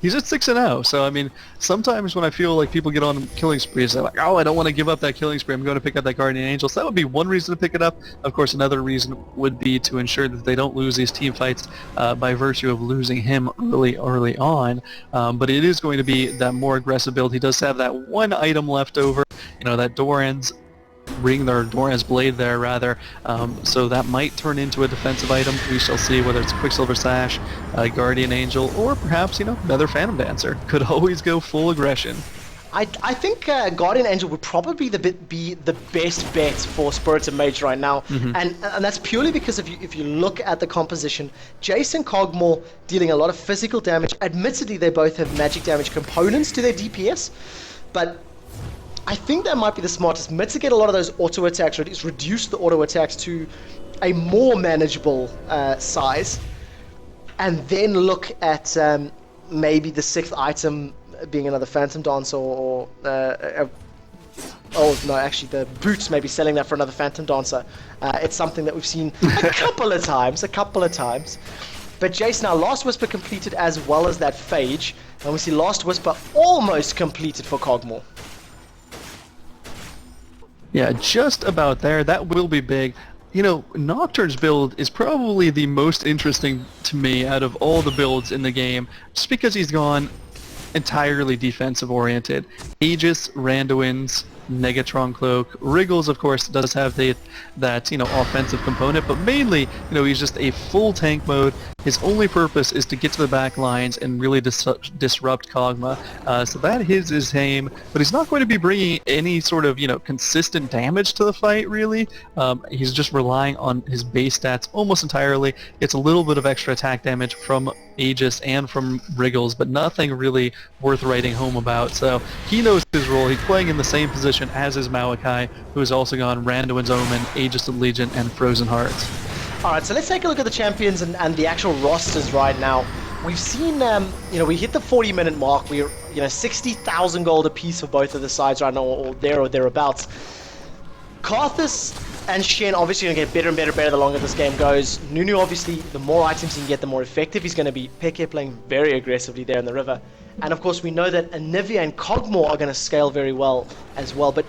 He's at 6-0, so I mean, sometimes when I feel like people get on killing sprees, they're like, oh, I don't want to give up that killing spree, I'm going to pick up that Guardian Angel. So that would be one reason to pick it up. Of course, another reason would be to ensure that they don't lose these team fights by virtue of losing him early on. But it is going to be that more aggressive build. He does have that one item left over, you know, that Doran's ring, or Doran's blade there rather, so that might turn into a defensive item. We shall see whether it's Quicksilver Sash, Guardian Angel, or perhaps, you know, another Phantom Dancer. Could always go full aggression. I think Guardian Angel would probably be the best bet for Spirits of Mage right now, and that's purely because if you look at the composition, Jace and Cogmore dealing a lot of physical damage. Admittedly, they both have magic damage components to their DPS, but I think that might be the smartest. Mitigate a lot of those auto attacks, or at least reduce the auto attacks to a more manageable size, and then look at maybe the 6th item being another Phantom Dancer, or oh no, actually the boots, maybe selling that for another Phantom Dancer. It's something that we've seen a couple of times. But Jace now, Last Whisper completed as well as that Phage, and we see Last Whisper almost completed for Cogmore. Yeah, just about there. That will be big. You know, Nocturne's build is probably the most interesting to me out of all the builds in the game, just because he's gone entirely defensive oriented. Aegis, Randuin's, Negatron Cloak. Wriggles, of course, does have that, you know, offensive component, but mainly, you know, he's just a full tank mode. His only purpose is to get to the back lines and really disrupt Kog'Maw. So that is his aim, but he's not going to be bringing any sort of, you know, consistent damage to the fight, really. He's just relying on his base stats almost entirely. Gets a little bit of extra attack damage from Aegis and from Wriggles, but nothing really worth writing home about. So he knows his role. He's playing in the same position as his Maokai, who has also gone Randuin's Omen, Aegis of Legion, and Frozen Hearts. Alright, so let's take a look at the champions and the actual rosters right now. We've seen, you know, we hit the 40-minute mark. We're, you know, 60,000 gold apiece for both of the sides right now, or thereabouts. Karthus and Shen obviously going to get better and better the longer this game goes. Nunu, obviously, the more items he can get, the more effective he's going to be. Peke playing very aggressively there in the river. And of course, we know that Anivia and Cogmore are going to scale very well as well. But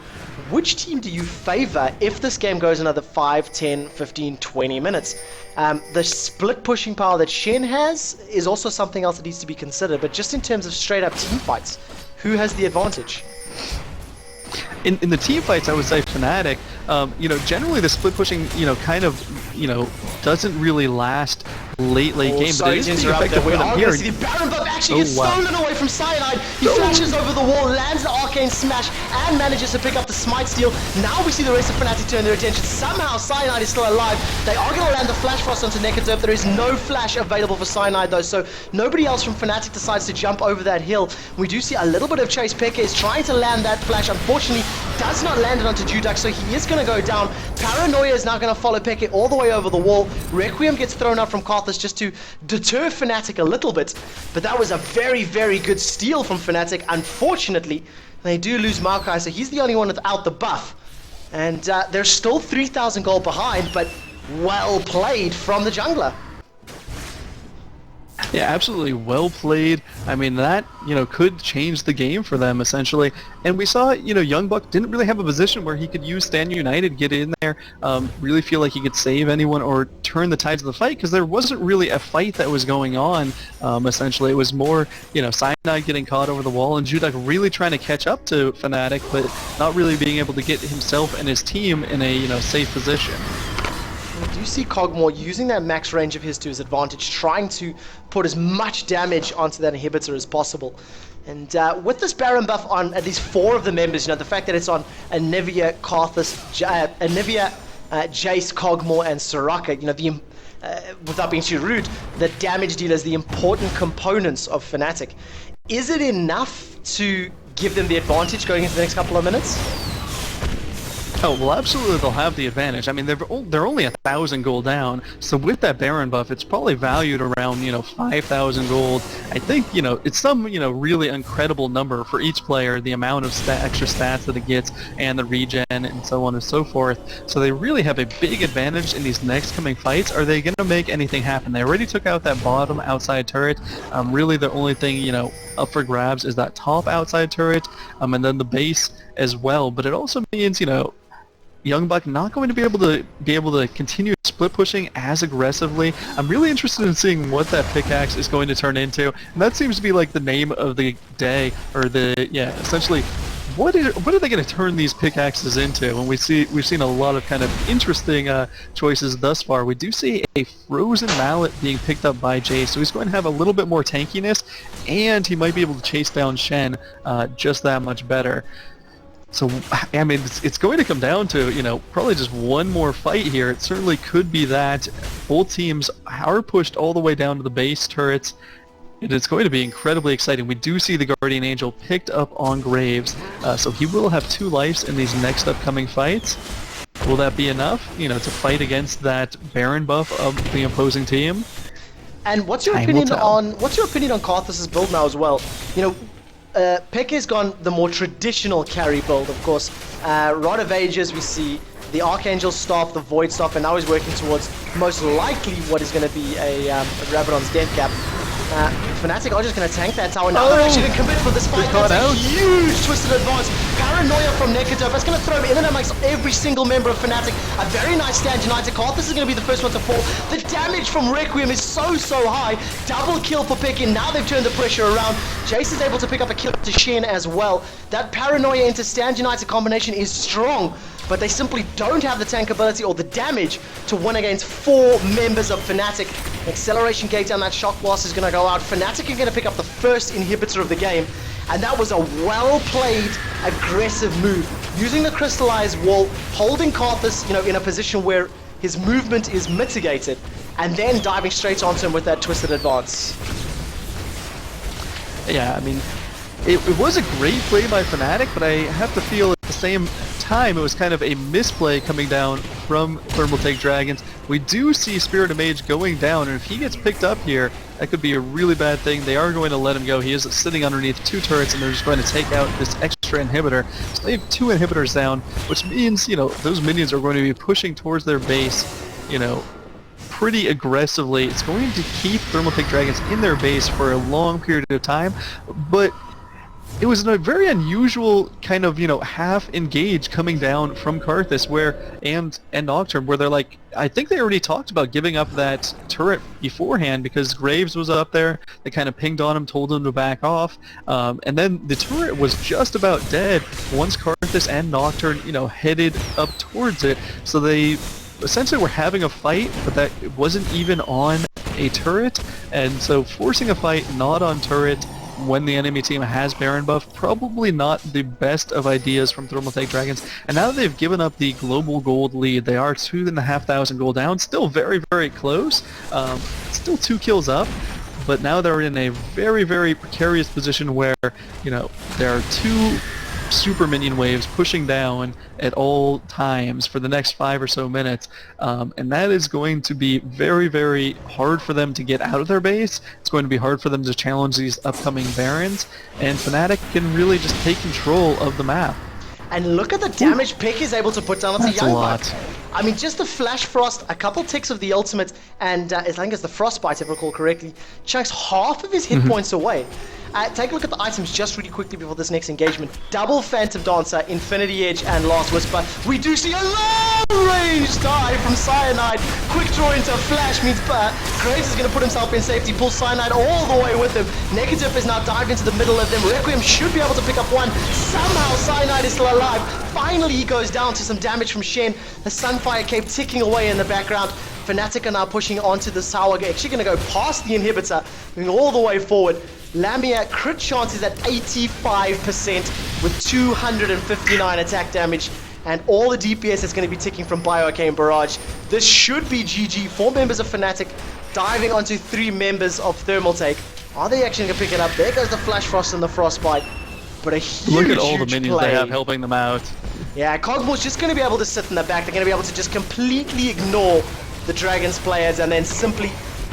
which team do you favor if this game goes another 5, 10, 15, 20 minutes? The split pushing power that Shen has is also something else that needs to be considered. But just in terms of straight up team fights, who has the advantage? In the team fights, I would say Fnatic. You know, generally the split pushing, you know, kind of, you know, doesn't really last late game, but it is pretty effective with them here. The Baron buff actually gets stolen away from Cyanide. He flashes over the wall, lands the Arcane Smash, and manages to pick up the Smite Steal. Now we see the rest of Fnatic turn their attention. Somehow Cyanide is still alive. They are going to land the Flash Frost onto Necroderp. There is no Flash available for Cyanide though, so nobody else from Fnatic decides to jump over that hill. We do see a little bit of chase. Peke is trying to land that Flash. Unfortunately, does not land it onto Judak, so he is going to go down. Paranoia is now going to follow Peke all the way over the wall. Requiem gets thrown out from Karthus just to deter Fnatic a little bit, but that was a very, very good steal from Fnatic. Unfortunately, they do lose Maokai, so he's the only one without the buff. And they're still 3,000 gold behind, but well played from the jungler. Yeah, absolutely well played. I mean, that, you know, could change the game for them, essentially. And we saw, you know, Youngbuck didn't really have a position where he could use Stand United, get in there, really feel like he could save anyone or turn the tides of the fight, because there wasn't really a fight that was going on, essentially. It was more, you know, Cyanide getting caught over the wall and Judak really trying to catch up to Fnatic, but not really being able to get himself and his team in a, you know, safe position. We do see Cogmore using that max range of his to his advantage, trying to put as much damage onto that inhibitor as possible. And with this Baron buff on at least 4 of the members, you know, the fact that it's on Anivia, Karthus, Anivia, Jace, Cogmore, and Soraka, you know, without being too rude, the damage dealers, the important components of Fnatic. Is it enough to give them the advantage going into the next couple of minutes? Oh, well, absolutely they'll have the advantage. I mean, they're only 1,000 gold down, so with that Baron buff, it's probably valued around, 5,000 gold. I think, it's some, really incredible number for each player, the amount of extra stats that it gets, and the regen, and so on and so forth. So they really have a big advantage in these next coming fights. Are they going to make anything happen? They already took out that bottom outside turret. Really, the only thing, up for grabs is that top outside turret, and then the base as well. But it also means, Young Buck not going to be able to continue split pushing as aggressively. I'm really interested in seeing what that pickaxe is going to turn into, and that seems to be like the name of the day, or essentially, what are they going to turn these pickaxes into? And we've seen a lot of kind of interesting choices thus far. We do see a frozen mallet being picked up by Jay, so he's going to have a little bit more tankiness, and he might be able to chase down Shen just that much better. So, I mean, it's going to come down to, probably just one more fight here. It certainly could be that. Both teams are pushed all the way down to the base turrets, and it's going to be incredibly exciting. We do see the Guardian Angel picked up on Graves, so he will have 2 lives in these next upcoming fights. Will that be enough, to fight against that Baron buff of the opposing team? And what's your opinion on Karthus' build now as well? Pekka has gone the more traditional carry build, of course. Rod of Ages, we see the Archangel Staff, the Void Staff, and now he's working towards most likely what is going to be a Rabadon's Death Cap. Fnatic are just going to tank that tower. Now they're actually going to commit for this fight. That's a huge twisted advance. Paranoia from Negative. That's going to throw him in and amongst every single member of Fnatic. A very nice stand united. Karthus is going to be the first one to fall. The damage from Requiem is so high. Double kill for Pekin. Now they've turned the pressure around. Jace is able to pick up a kill to Shen as well. That Paranoia into stand united combination is strong, but they simply don't have the tank ability or the damage to win against 4 members of Fnatic. Acceleration gate down that shock blast is going to go out. Fnatic are going to pick up the first inhibitor of the game, and that was a well-played, aggressive move. Using the crystallized wall, holding Karthus, in a position where his movement is mitigated, and then diving straight onto him with that twisted advance. Yeah, I mean, it was a great play by Fnatic, but I have to feel at the same time it was kind of a misplay coming down from TT.Dragons. We do see Spirit of Mage going down, and if he gets picked up here, that could be a really bad thing. They are going to let him go. He is sitting underneath 2 turrets, and they're just going to take out this extra inhibitor. So they have 2 inhibitors down, which means, those minions are going to be pushing towards their base, pretty aggressively. It's going to keep TT.Dragons in their base for a long period of time, but it was a very unusual kind of, half engage coming down from Karthus and Nocturne, where they're like, I think they already talked about giving up that turret beforehand because Graves was up there. They kind of pinged on him, told him to back off, and then the turret was just about dead once Karthus and Nocturne, headed up towards it. So they essentially were having a fight, but that wasn't even on a turret, and so forcing a fight not on turret when the enemy team has Baron buff, probably not the best of ideas from TT.Dragons. And now that they've given up the global gold lead, they are 2,500 gold down, still very, very close, still 2 kills up, but now they're in a very, very precarious position where, there are 2 super minion waves pushing down at all times for the next 5 or so minutes, and that is going to be very, very hard for them to get out of their base. It's going to be hard for them to challenge these upcoming Barons, and Fnatic can really just take control of the map. And look at the damage Peck is able to put down with the Young Buck. Lot. I mean, just the Flash Frost, a couple ticks of the ultimate, and I think it's the Frostbite, if I recall correctly, chunks half of his hit points away. Take a look at the items just really quickly before this next engagement. Double Phantom Dancer, Infinity Edge, and Last Whisper. We do see a long-range dive from Cyanide. Quick draw into a Flash means Graves is going to put himself in safety, pull Cyanide all the way with him. Negative is now dived into the middle of them. Requiem should be able to pick up one. Somehow Cyanide is still alive. Finally he goes down to some damage from Shen. The Sunfire Cape ticking away in the background. Fnatic are now pushing onto the tower. Actually going to go past the inhibitor, moving all the way forward. Lamia crit chance is at 85% with 259 attack damage, and all the DPS is going to be ticking from Bioarcane Barrage. This should be GG. 4 members of Fnatic diving onto 3 members of Thermal Take. Are they actually going to pick it up? There goes the Flash Frost and the Frostbite. but a Look huge, at all the huge minions play. they have helping them out. Yeah, Cosmo's just going to be able to sit in the back. They're going to be able to just completely ignore the Dragons players and then simply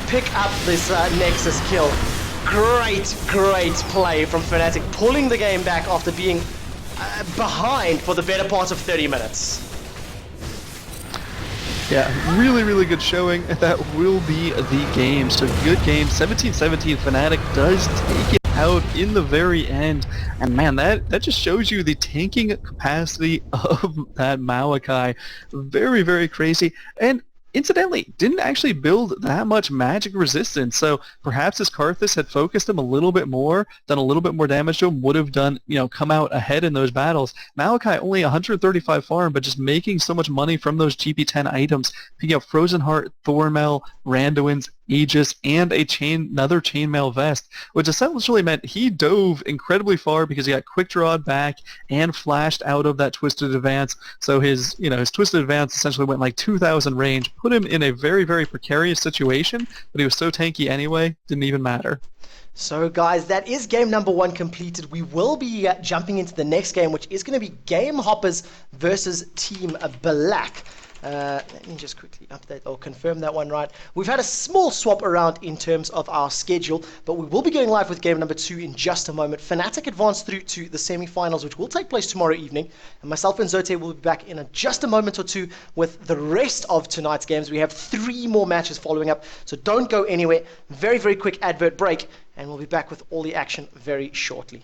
pick up this Nexus kill. Great, great play from Fnatic, pulling the game back after being behind for the better part of 30 minutes. Yeah, really, really good showing. That will be the game. So good game. 17-17. Fnatic does take it out in the very end. And man, that just shows you the tanking capacity of that Maokai. Very, very crazy. And incidentally, didn't actually build that much magic resistance, so perhaps if Karthus had focused him a little bit more, done a little bit more damage to him, would have done, come out ahead in those battles. Maokai only 135 farm, but just making so much money from those GP10 items, picking up Frozen Heart, Thornmail, Randuin's, Aegis, and another chainmail vest, which essentially meant he dove incredibly far because he got quick drawed back and flashed out of that twisted advance. So his twisted advance essentially went like 2,000 range, put him in a very, very precarious situation, but he was so tanky anyway, didn't even matter. So guys, that is game number 1 completed. We will be jumping into the next game, which is going to be Game Hoppers versus Team Black. Let me just quickly update or confirm that one right. We've had a small swap around in terms of our schedule, but we will be going live with game number 2 in just a moment. Fnatic advanced through to the semi-finals, which will take place tomorrow evening, and myself and Sotere will be back in just a moment or two with the rest of tonight's games. We have 3 more matches following up, so don't go anywhere. Very, very quick advert break, and we'll be back with all the action very shortly.